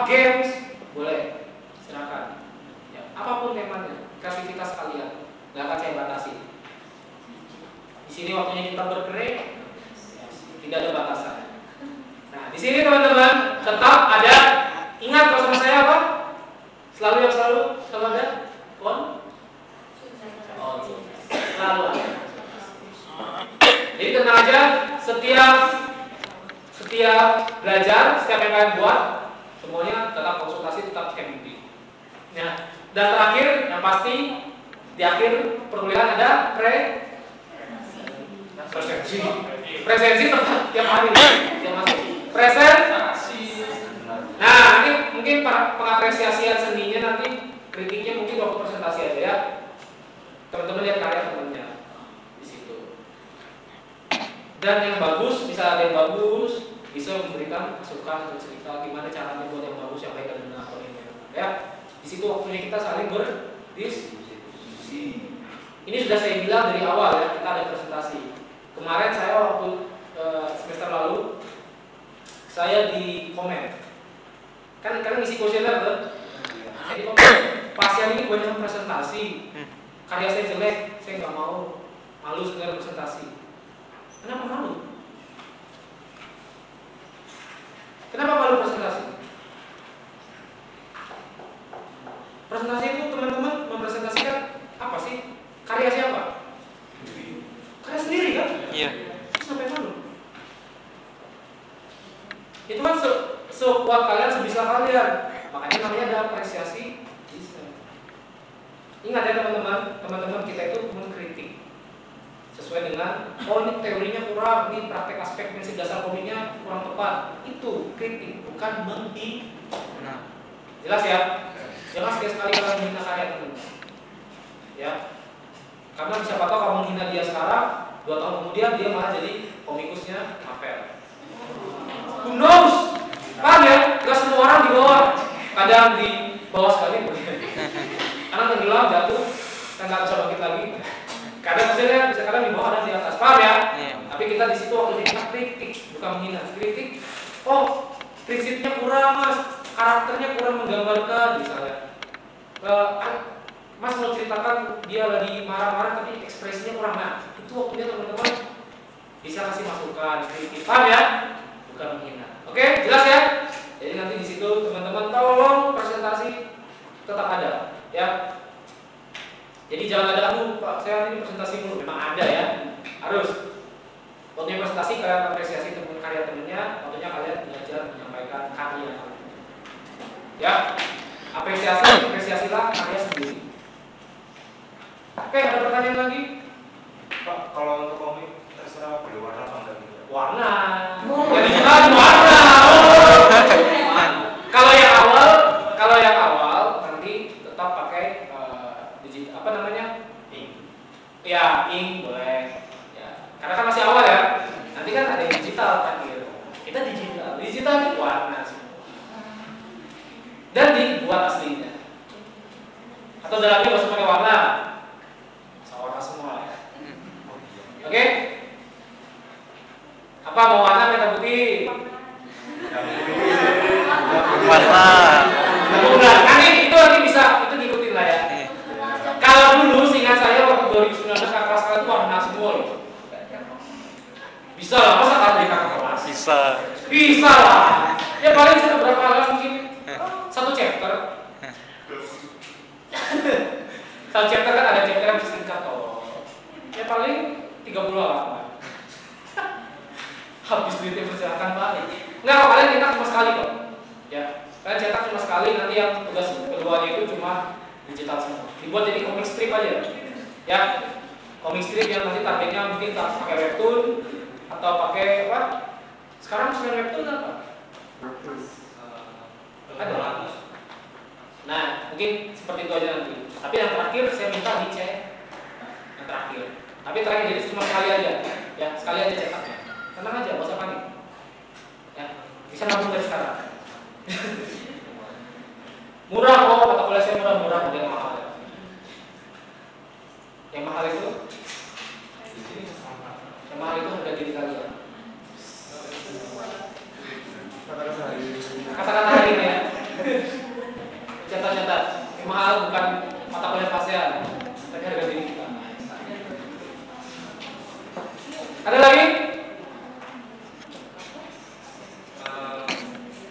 games, boleh. Silakan. Ya, apapun temanya, kreativitas kalian, nggak akan saya batasi. Di sini waktunya kita bergerak, ya, tidak ada batasan. Nah, di sini teman-teman tetap ada. Ingat kalau sama saya apa? Selalu ada selalu ada. Jadi tenang aja, setiap belajar, setiap yang kalian buat, semuanya tetap konsultasi, tetap MD. Nah, dan terakhir yang pasti di akhir perkuliahan ada presensi tetap tiap hari, tiap masuk presentasi. Nah, nanti mungkin pengapresiasian seninya nanti kritiknya mungkin waktu presentasi aja ya. Teman-teman lihat karya temennya di situ. Dan yang bagus, bisa ada yang bagus, bisa memberikan masukan untuk cerita gimana caranya buat yang bagus, yang baik dan benar ini. Ya, di situ waktunya kita saling berdiskusi. Ini sudah saya bilang dari awal ya, kita ada presentasi. Kemarin saya waktu semester lalu saya di komen. Kan kalian ngisi kuesioner tuh. Saya di komen. Pasien ini banyak presentasi. Karya saya jelek, saya nggak mau, malu sekedar presentasi. Kenapa malu? Kenapa malu presentasi? Presentasi itu teman-teman mempresentasikan apa sih? Karya siapa? Karya sendiri kan? Iya. Sampai malu. Itu kan sekuat kalian, sebisa kalian. Makanya namanya ada apresiasi. Ingat ya teman-teman kita itu mengkritik sesuai dengan ini teorinya kurang, ini praktek aspek prinsip dasar komiknya kurang tepat. Itu kritik, bukan menghina. Jelas ya? Jangan sekali kalian menghina karya teman. Ya, karena siapa tahu kamu menghina dia sekarang, 2 tahun kemudian dia malah jadi komikusnya Marvel. Who knows? Paham ya? Gak semua orang di bawah, kadang di bawah sekali. Karena tenggelam jatuh, kita nggak bisa bangkit lagi. Kadang hasilnya bisa kadang di bawah dan di atas, paham ya? Tapi kita di situ waktu kita kritik, bukan menghina. Kritik, oh prinsipnya kurang mas, karakternya kurang menggambarkan misalnya. Mas mau ceritakan dia lagi marah-marah tapi ekspresinya kurang. Nah, itu waktunya teman-teman bisa kasih masukan, kritik, paham ya? Bukan menghina. Oke, jelas ya? Jadi nanti di situ teman-teman tolong presentasi tetap ada. Ya, jadi jangan ada Pak, saya ini presentasi dulu. Memang ada ya, harus. Waktunya presentasi kalian apresiasi karya temennya, waktunya kalian belajar menyampaikan karya. Ya, apresiasilah karya sendiri. Oke, ada pertanyaan lagi? Pak, kalau untuk komik terserah beli warna apa enggak gitu? Warna. Jadi kan warna. Kalau yang awal nanti tetap pakai digital, apa namanya? Ink. Ya, ink boleh. Ya, karena kan masih awal ya. Nanti kan ada yang digital kan gitu. Kita digital itu warna sih. Dan dibuat aslinya. Atau dalamnya nggak usah pakai warna. Warna semua ya. Oke? Apa mau warna merah putih? Warna. Nanti itu bisa, itu diikutin lah ya. Kalau dulu seingat saya waktu 2019 kakak kelas kalian itu warna semua loh. Bisa lah, masa kalian jadi kakak kelas? Bisa. Bisa lah. Ya paling sudah berapa halaman mungkin satu chapter. Satu chapter kan ada chapter yang singkat toh. Ya paling 30 halaman. Habis duitnya persilakan balik. Enggak, kalau kalian cetak cuma sekali kok. Ya, kalian cetak cuma sekali, nanti yang tugas keduanya itu cuma digital semua. Dibuat jadi comic strip aja. Ya, comic strip yang nanti targetnya mungkin pakai webtoon atau pakai apa? Sekarang selain webtoon apa? Ada. Nah, mungkin seperti itu aja nanti. Tapi yang terakhir saya minta dicek. Yang terakhir. Tapi terakhir jadi cuma sekali aja. Ya, sekali aja cetaknya. Tenang aja, gak usah panik. Ya, bisa nabung dari sekarang. Murah kok, kata kuliah saya murah-murah, ada yang mahal. Yang mahal itu harga diri kalian. Kata-kata hari ini ya. Catat-catat. Yang mahal bukan mata kuliah ASEAN, tapi harga diri kita. Ada lagi?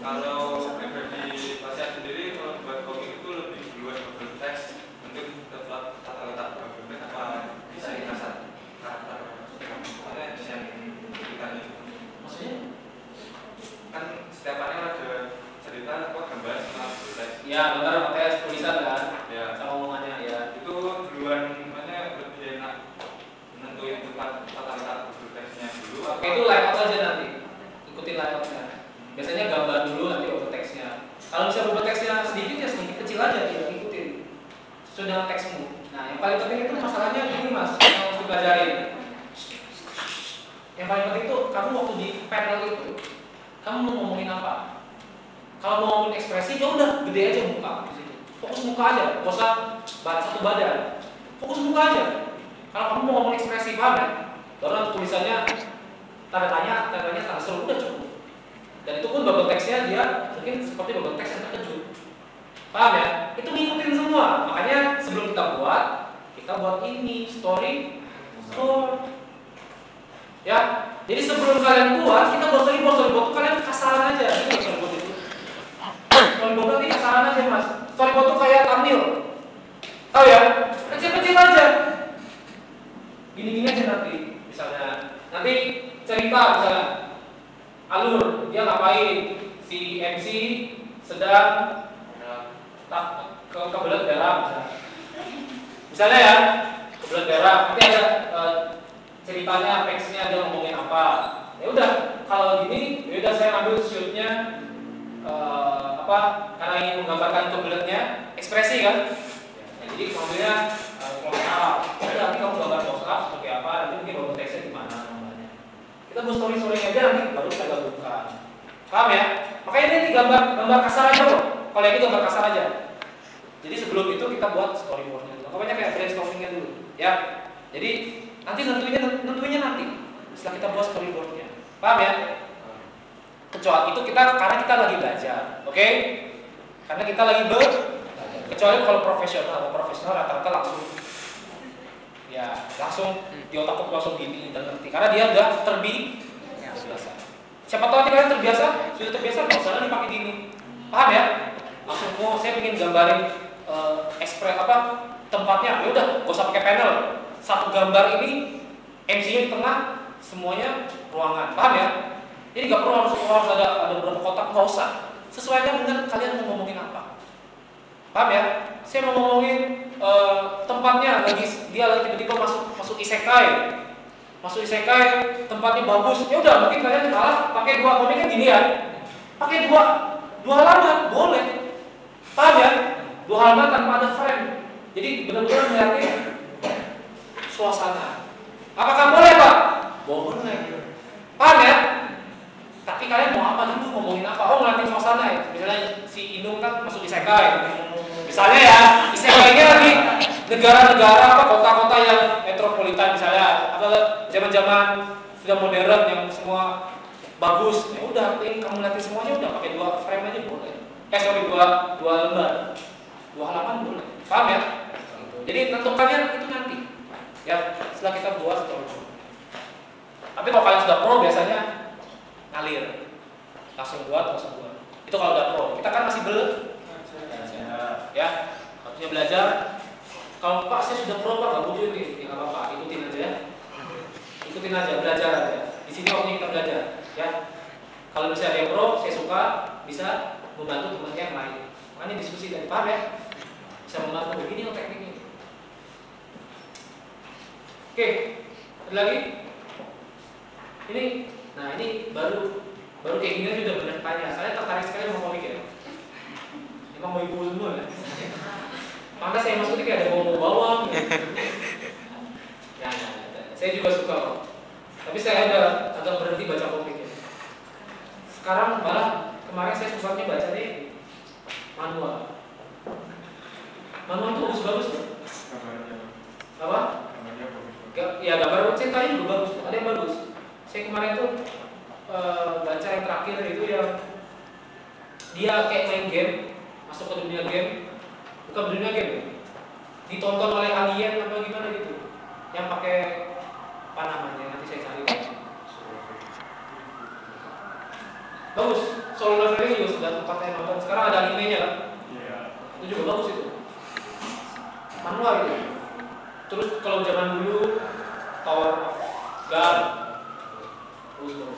Kalau pribadi pasien sendiri, kalau buat komik itu lebih luas berteks, mungkin tetap kata-kata berbentuk apa desain kasar karakter, makanya desain kita ini. Maksudnya? Kan setiap hari ada cerita apa gambar sama berteks. Ya, gambar sama teks tulisan kan? Ya. Sama omongannya ya. Itu duluan mana lebih enak menentuin tempat kata-kata berteksnya dulu. Oke, itu layout aja nanti. Ikutin layoutnya. Biasanya gambar dulu nanti over teksnya. Kalau bisa over teksnya sedikit ya sedikit kecil aja, tidak ikutin sesuai dengan teksmu. Nah, yang paling penting itu masalahnya gini mas, yang harus dipelajarin. Yang paling penting itu kamu waktu di panel itu, kamu mau ngomongin apa? Kalau mau ngomongin ekspresi, ya udah gede aja muka di situ. Fokus muka aja, gak usah satu badan. Fokus muka aja. Kalau kamu mau ngomongin ekspresi, paham ya? Baru nanti tulisannya tanda tanya, tanda seru udah cukup. Dan itu pun bubble text-nya dia mungkin seperti bubble text yang terkejut. Paham ya? Itu ngikutin semua. Makanya sebelum kita buat ini story. Ya. Jadi sebelum kalian buat, kita buat storyboard itu kalian kasaran aja. Ini storyboard itu. Storyboard ini kasaran aja mas. Storyboard itu kayak thumbnail. Tahu ya? Kecil-kecil aja. Gini-gini aja nanti. Misalnya, nanti cerita misalnya. Alur, dia ngapain? Si MC sedang kebelet darah misalnya ya, kebelet darah nanti ada ceritanya, teksnya dia ngomongin apa. Ya udah, kalau gini, ya udah saya ambil shootnya karena ingin menggambarkan kebeletnya, ekspresi kan. Ya, jadi ngambilnya close up. Udah, nanti kamu gambar close up seperti apa, nanti mungkin baru teksnya gimana. Kita buat story-story aja nanti baru kita gabungkan. Paham ya? Makanya ini gambar kasar aja kok. Kalau ini gambar kasar aja. Jadi sebelum itu kita buat storyboardnya dulu. Pokoknya kayak brainstormingnya dulu, ya. Jadi nanti nentuinnya nanti setelah kita buat storyboardnya. Paham ya? Kecuali itu karena kita lagi belajar, oke? Karena kita lagi belajar. Kecuali kalau profesional rata-rata langsung. Ya, langsung di otakku langsung gini dan ngerti karena dia udah terbiasa. Siapa tahu nanti kalian sudah terbiasa nggak usah dipakai gini. Paham ya? Langsung saya ingin gambarin tempatnya. Ya udah, gak usah pakai panel. Satu gambar ini MC-nya di tengah, semuanya ruangan. Paham ya? Jadi nggak perlu harus ada beberapa kotak, nggak usah. Sesuaikan dengan kalian mau ngomongin apa. Paham ya? Saya mau ngomongin tempatnya dia tiba-tiba masuk isekai. Masuk isekai, tempatnya bagus. Ya udah, mungkin kalian malah pakai dua komiknya gini ya. Pakai dua halaman, boleh. Paham ya? Dua halaman tanpa ada frame. Jadi benar-benar melihatin suasana. Apakah boleh, Pak? Boleh. Paham ya? Tapi kalian mau apa dulu, ngomongin apa? Oh, ngeliatin suasana ya. Misalnya si Inung kan masuk isekai. Misalnya ya, istilahnya lagi negara-negara kota-kota yang metropolitan misalnya, atau zaman-zaman sudah modern yang semua bagus. Ya udah, ini kamu lihatin semuanya udah pakai dua frame aja boleh. Dua lembar, dua halaman boleh. Paham ya? Jadi tentukannya itu nanti. Ya, setelah kita buat storyboard. Tapi kalau kalian sudah pro biasanya ngalir, langsung buat. Itu kalau udah pro. Kita kan masih belajar, ya, harusnya belajar. Kalau Pak saya sudah pro Pak, nggak butuh ini, nggak apa-apa, ikutin aja ya. Ikutin aja, belajar aja. Di sini waktunya kita belajar, ya. Kalau bisa ada yang pro, saya suka bisa membantu teman yang lain. Makanya diskusi dan paham ya, bisa membantu begini loh tekniknya. Oke, ada lagi. Nah ini baru kayak gini aja udah benar tanya. Saya tertarik sekali sama komik ya. Emang mau ibu semua ya. Maka saya maksudnya kayak ada bawang-bawang. Ya, saya juga suka kok. Tapi saya agak berhenti baca komik ya. Sekarang malah kemarin saya sukanya baca nih manual. Manual itu bagus loh. Apa? Ya gambar ceritanya juga bagus. Ada yang bagus. Saya kemarin tuh baca yang terakhir itu yang dia kayak main game, masuk ke dunia game, bukan dunia game, ditonton oleh alien apa gimana gitu, yang pakai apa namanya nanti saya cari. Bagus, solo leveling juga sudah tempat saya nonton. Sekarang ada animenya kan? Itu juga bagus itu. Manual itu. Terus kalau zaman dulu Tower of God, bagus.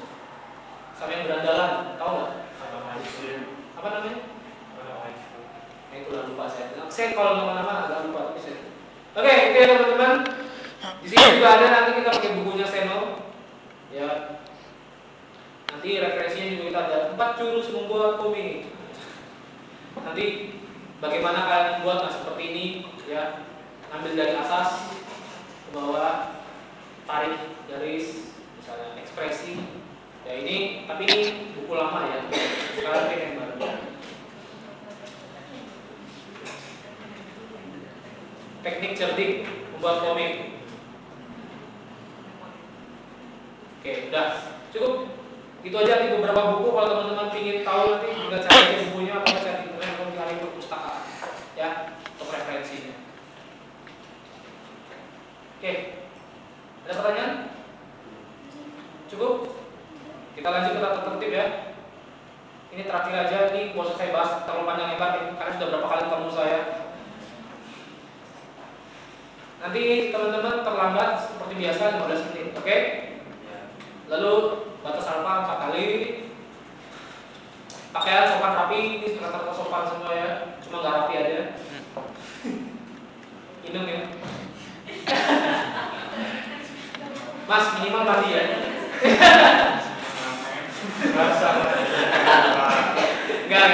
Sama yang berandalan, tahu nggak? Apa namanya? Itu lah lupa saya. Saya kalau nama-nama agak lupa tapi saya. Oke, teman-teman. Di sini juga ada, nanti kita pakai bukunya Seno. Ya. Nanti referensinya juga kita ada 4 jurus membuat komik. Nanti bagaimana kalian membuat seperti ini, ya. Ambil dari atas ke bawah, tarik garis, misalnya ekspresi. Ya ini, tapi ini buku lama ya. Sekarang ini yang baru. Teknik cerdik membuat komik. Oke, udah cukup. Itu aja nih beberapa buku. Kalau teman-teman ingin tahu nanti juga cari bukunya atau cari di internet atau cari perpustakaan, ya, untuk referensinya. Oke, ada pertanyaan? Cukup? Kita lanjut ke tata tertib ya. Ini terakhir aja, ini mau saya bahas terlalu panjang lebar karena sudah berapa kali ketemu saya. Nanti teman-teman terlambat seperti biasa 15 menit, oke? Lalu batas alfa 4 kali. Pakaian sopan rapi, ini rata-rata sopan semua ya, cuma nggak rapi aja. Minum ya. Mas minimal mandi ya. Enggak.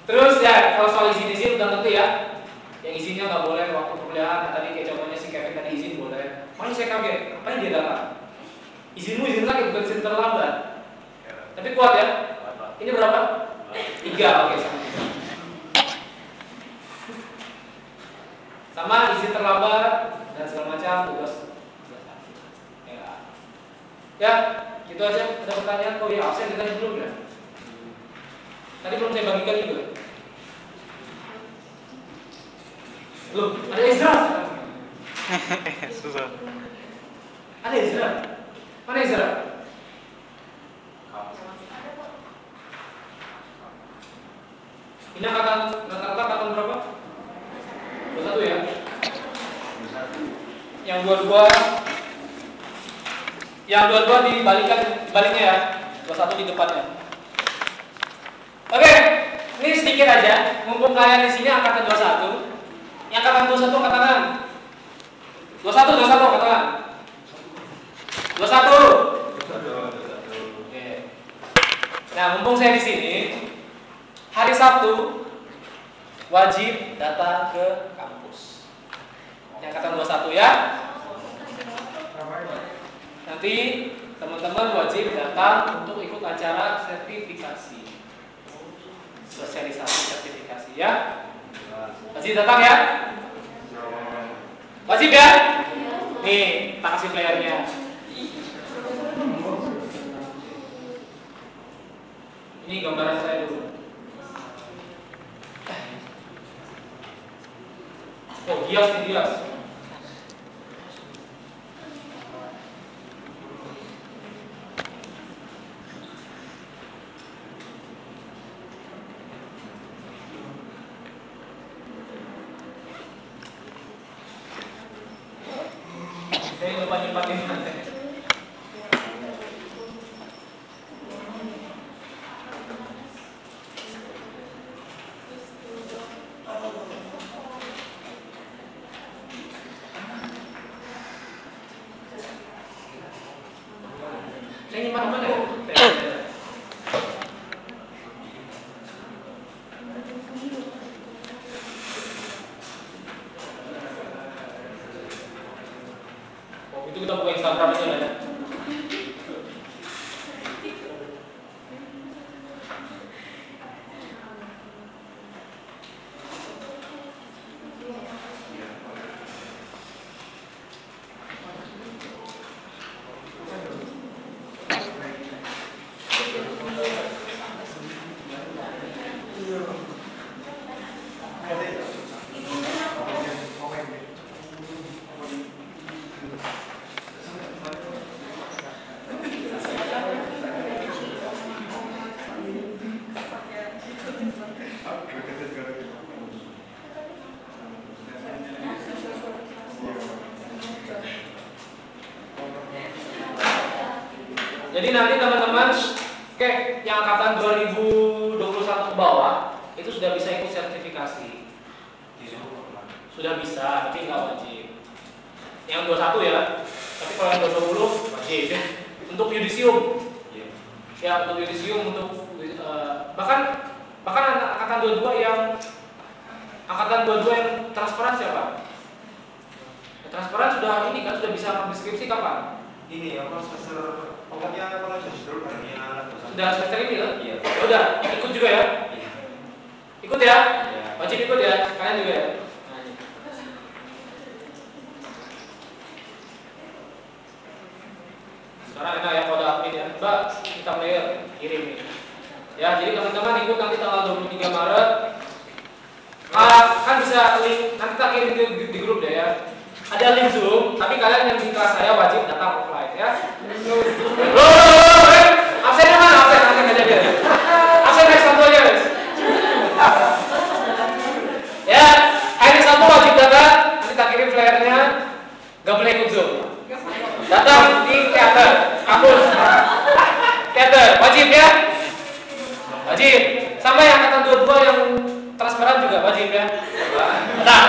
Terus ya kalau soal izin udah tentu ya. Yang izinnya nggak boleh waktu perkuliahan. Tadi kayak contohnya si Kevin tadi izin boleh. Makanya saya kaget. Apa dia datang? Izinmu izin lagi bukan izin terlambat. Tapi kuat ya. Ini berapa? 3. Oke sama 3. Sama izin terlambat dan segala macam tugas. Ya, gitu aja. Ada pertanyaan? Oh ya, absen ditanya belum ya? Tadi belum saya bagikan juga. Belum, ada Ezra. Susah. Ada Ezra. Mana Ezra? Ini angkatan rata-rata angkatan berapa? 21 ya? Yang dua-dua dibaliknya ya. 21 di depannya. Oke, ini sedikit aja. Mumpung kalian di sini angkatan 21. Yang angkatan 21 angkat tangan. 21 angkat tangan. 21. Oke. Nah, mumpung saya di sini, hari Sabtu wajib datang ke kampus. Yang angkatan 21 ya. Nanti teman-teman wajib datang untuk ikut acara sertifikasi, sosialisasi sertifikasi ya. Wajib datang ya. Wajib ya. Nih, tak kasih playernya. Ini gambaran saya dulu. Oh, Gias nih Gias. dapat ini. Saya nyimpan mana ya? Oh, itu kita buka Instagram aja lah ya. Jadi nanti teman-teman, oke, yang angkatan 2021 ke bawah itu sudah bisa ikut sertifikasi. Sudah bisa, tapi nggak wajib. Yang 21 ya, tapi kalau yang 20 wajib. Untuk yudisium, ya untuk yudisium, untuk bahkan angkatan 22 yang transparan siapa? Transparan sudah ini kan sudah bisa deskripsi kapan? Ini apa semester pokoknya kalau judul hanya Sudah semester ini kan? Iya. Ya udah, ikut juga ya. Iya. Ikut ya. Iya. Wajib ikut ya. Kalian juga ya. Nah, ini. Sekarang enak ya kode admin ya. Mbak, kita player kirim nih. Ya, jadi teman-teman ikut nanti tanggal 23 Maret. Kan bisa link, nanti kita kirim di grup deh ya. Ada link Zoom, tapi kalian yang di kelas saya wajib datang offline ya. Absennya mana? Absen aja deh. Absen hari Sabtu aja guys. Ya, hari Sabtu wajib datang. Nanti tak kirim flyernya. Gak boleh ikut Zoom. Datang di teater, kampus. Teater, wajib ya. Wajib. Sama yang angkatan 22 yang transparan juga wajib ya. Nah.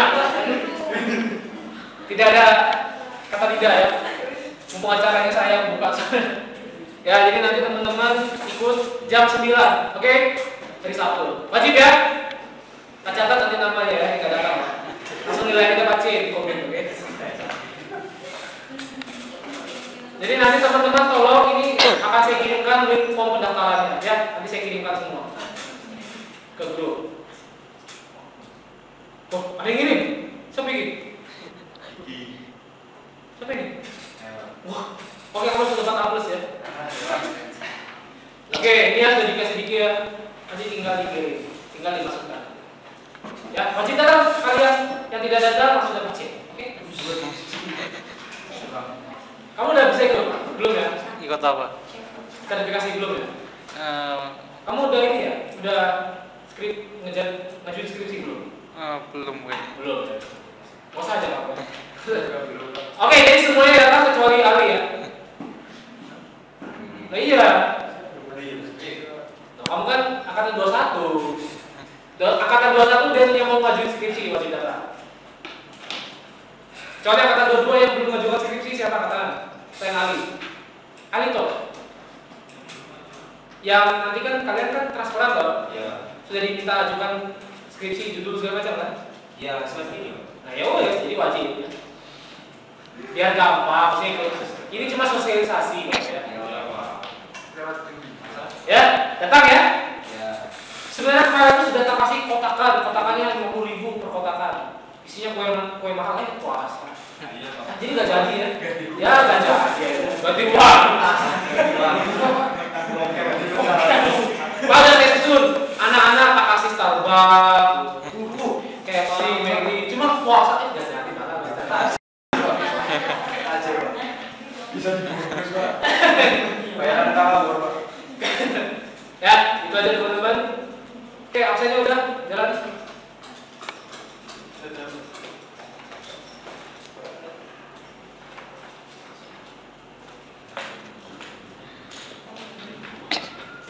Tidak ada kata tidak ya. Mumpung acaranya saya yang buka. Ya, jadi nanti teman-teman ikut jam 9, oke? Hari Sabtu. Wajib ya? Kita catat nanti namanya ya, jika datang. Langsung nilai kita baca di komen, oke? Jadi nanti teman-teman tolong ini akan saya kirimkan link form pendaftarannya ya. Nanti saya kirimkan semua ke grup. Oh, ada yang ngirim? Siapa yang ngirim? Siapa ini? Wah, oke kamu sudah dapat plus ya. Oke, ini sudah dikasih dikit ya. Nanti tinggal dikirim, tinggal dimasukkan. Ya, wajib datang kalian yang tidak datang langsung dapat C. Oke? Kamu udah bisa ikut? Belum ya? Ikut apa? Sertifikasi belum ya? Kamu udah ini ya? Udah ngajuin skripsi belum? Belum gue. Belum ya. Mau saja kamu. Oke, jadi semuanya datang kecuali Ali ya. Nah iya. Nah, kamu kan angkatan 21. Angkatan 21 dan yang mau ngajuin skripsi wajib datang. Kecuali angkatan 22 yang belum ngajukan skripsi siapa angkatan? Saya Ali. Ali toh. Yang nanti kan kalian kan transparan toh? Iya. Sudah diminta ajukan skripsi judul segala macam kan? Iya, seperti ini. Nah ya udah, jadi wajib ya. Biar gampang, maksudnya ini cuma sosialisasi ya. Ya, datang ya. Sebenarnya kalian itu sudah terkasih kotakan, kotakannya 50.000 per kotakan. Isinya kue mahal ya puasa. Nah, jadi nggak jadi ya? Ya nggak jadi. Berarti uang. Pada saya susun, anak-anak tak kasih Starbucks, KFC, Maggi, cuma puasa nggak jadi malah. Bisa dibungkus Pak. Bayaran kalah Pak. Ya, itu aja teman-teman. Oke, absennya udah jalan.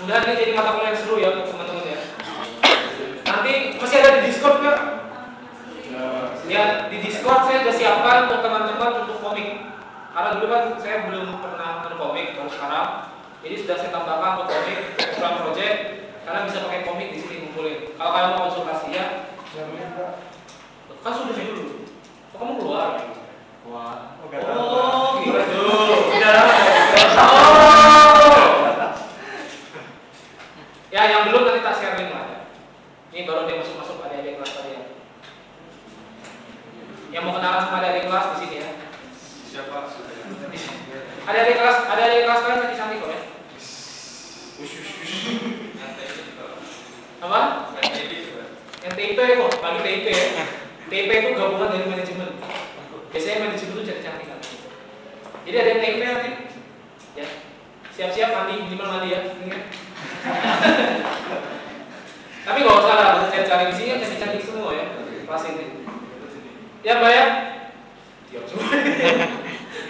Mudah-mudahan ini jadi mata kuliah yang seru ya untuk teman-teman ya. Nanti masih ada di Discord nggak? Ya di Discord saya sudah siapkan untuk teman-teman untuk komik. Karena dulu kan saya belum pernah komik, baru sekarang. Jadi sudah saya tambahkan untuk komik, program project. Kalian bisa pakai komik di sini kumpulin. Kalau kalian mau konsultasi ya, kan sudah dulu. Kok kamu keluar? Wah, Oh, gitu. Ya, yang belum nanti tak share link lah. Ini baru dia masuk adik-adik kelas tadi ya. Yang mau kenalan sama adik-adik kelas di sini ya. Siapa sudah? Adik-adik kelas kalian lagi cantik kok ya. Apa? NTIP kok, pagi TIP ya. TIP itu gabungan dari manajemen. Biasanya manajemen itu cantik kan. Jadi ada TIP nanti. Ya. Siap-siap mandi, minimal mandi ya. Tapi nggak usah lah, cari-cari di sini kan cantik-cantik semua ya. Kelas ini. Ya Mbak ya. Diam semua.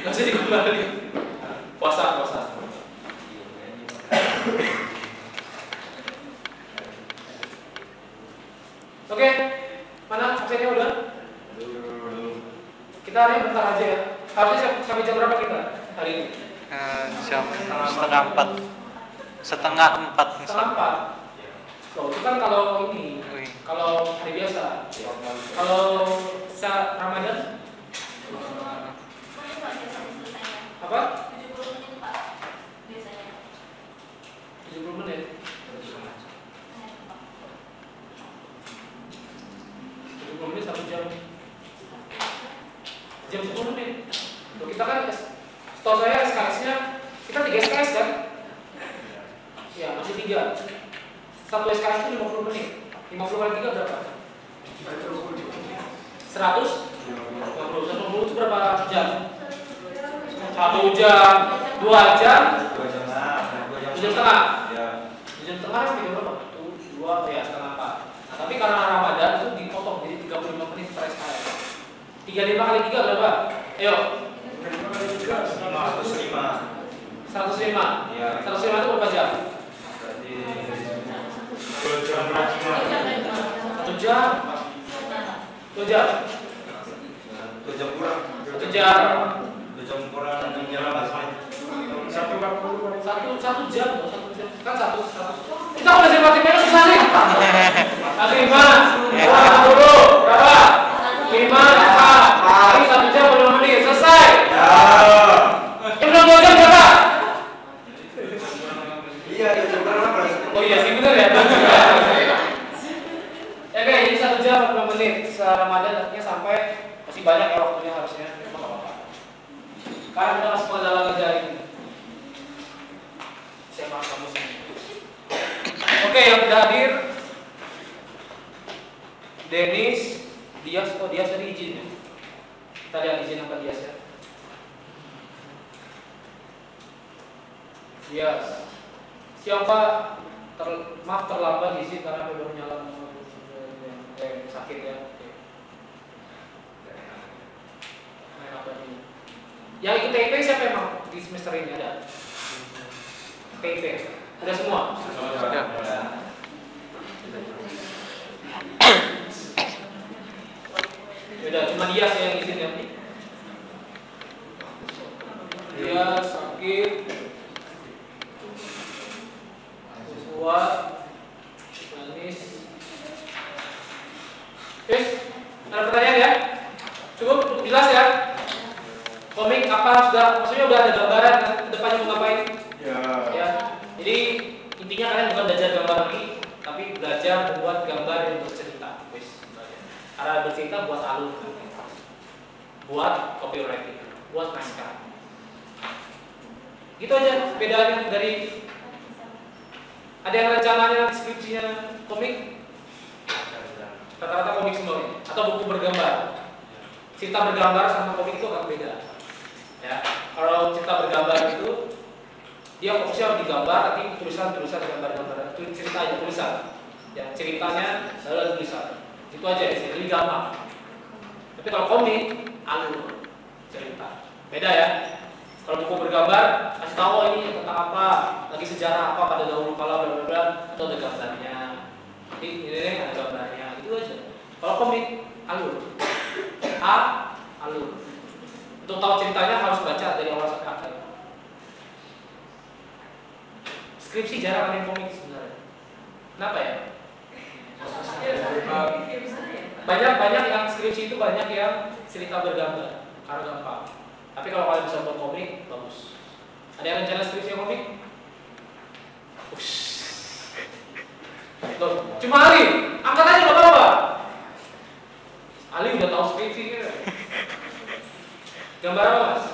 Nggak usah dikembali. Puasa. Oke, mana absennya udah? Kita hari ini bentar aja ya. Harusnya sampai jam berapa kita hari ini? Jam setengah 4. Setengah 4. Setengah 4. Loh, itu kan kalau ini, kalau hari biasa. Kalau Ramadan? Apa? 70 menit. 70 menit 1 jam. Jam 10 menit. Loh, kita kan setahu saya SKS-nya kita 3 SKS kan? Ya, masih 3. Satu SKS itu 50 menit. 50 kali 3 berapa? 100? 150 itu berapa jam? 1 jam, 2 jam, 2 jam setengah. 2 jam setengah itu berapa? 2 ya setengah 4. Nah, tapi karena Ramadan itu dipotong jadi 35 menit per SKS. 35 kali 3 berapa? Ayo. 105. Iya. 105 itu berapa jam? 2 jam 1 jam. 2 jam. 2 jam kurang. 1 jam. 2 jam kurang menyelamat. 1 jam. Kan 1. Kita udah sih matematika susah nih. 5. 20. Berapa? 5. Ini 1 jam 20 menit. Selesai. Ya. Ini belum 2 jam berapa? Iya, 2 jam berapa? Oh iya sih bener ya. Ya kayak ini 1 jam 40 menit. Ramadan artinya sampai masih banyak ya waktunya harusnya. Cuma nggak apa-apa. Karena kita masih pengendalian ngerjain ini. Saya maaf kamu sih. Oke, yang sudah hadir Denis, Dias, Dias tadi izin ya. Kita lihat izin apa Dias ya. Dias. Siapa maaf terlambat izin karena baru nyala sakit ya. Yang ikut TIP siapa emang di semester ini ada? TIP udah semua? Udah cuma dia sih yang izin ya. Dia sakit. Kuat. Manis. Ada pertanyaan ya? Cukup jelas ya? Komik apa sudah? Maksudnya udah ada gambaran depannya mau ngapain? Ya. Jadi intinya kalian bukan belajar gambar lagi, tapi belajar membuat gambar yang bercerita. Karena bercerita buat alur, buat copywriting, buat naskah. Gitu aja bedanya dari ada yang rencananya skripsinya komik, rata-rata komik semua atau buku bergambar. Cerita bergambar sama komik itu agak beda. Ya, kalau cerita bergambar itu dia fokusnya di gambar, tapi tulisan gambar-gambar itu cerita aja tulisan. Ya, ceritanya adalah tulisan. Itu aja sih, lebih gampang. Tapi kalau komik alur cerita beda ya. Kalau buku bergambar, kasih tahu ini tentang apa, lagi sejarah apa pada dahulu kala bla bla bla, atau ada gambarnya. Jadi ini ada gambarnya, itu aja. Kalau komik, alur. Alur. Untuk tahu ceritanya harus baca dari awal sampai akhir. Skripsi jarang ada yang komik sebenarnya. Kenapa ya? Banyak yang skripsi itu banyak yang cerita bergambar karena gampang. Tapi kalau kalian bisa buat komik, bagus. Ada yang rencana skripsi yang komik? Loh, cuma Ali, angkat aja nggak apa-apa. Ali udah tahu skripsi kan? Gambar apa mas?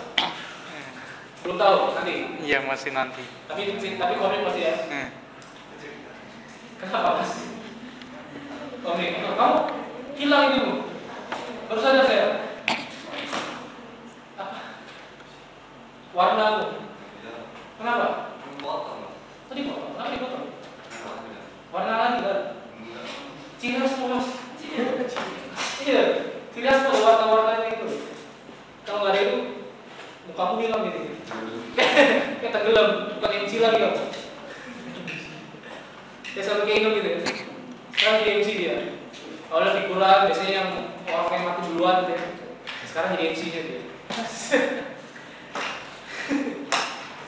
Belum tahu, nanti. Iya masih nanti. Tapi komik masih ya. Kenapa mas? Komik, kamu hilang ini bu. Baru saja saya. Apa? Warna bu. Kenapa? Tadi potong. Kenapa dipotong? Warna lagi kan? Ciri khas mas. Iya, ciri khas pada warna-warnanya itu. Kalau nggak ada itu, mukamu hilang gitu. Kayak tenggelam, bukan MC lagi kamu. Dia selalu kayak gitu ya. Sekarang jadi MC dia. Awalnya figuran, biasanya yang orang yang mati duluan gitu ya. Sekarang jadi MC-nya dia.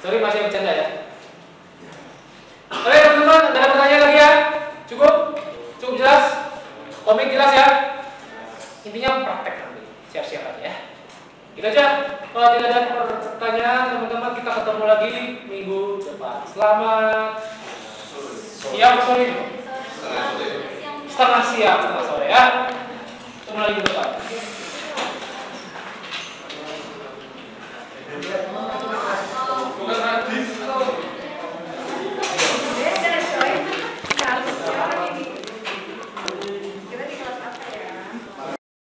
Sorry masih bercanda ya. Oke teman-teman, ada pertanyaan lagi ya? Cukup? Cukup jelas? Komik jelas ya? Intinya praktek nanti, siap-siap aja ya. Gitu aja. Kalau tidak ada pertanyaan, teman-teman kita ketemu lagi minggu depan. Selamat siang sore. Setengah siang, setengah sore ya. Ketemu lagi minggu depan.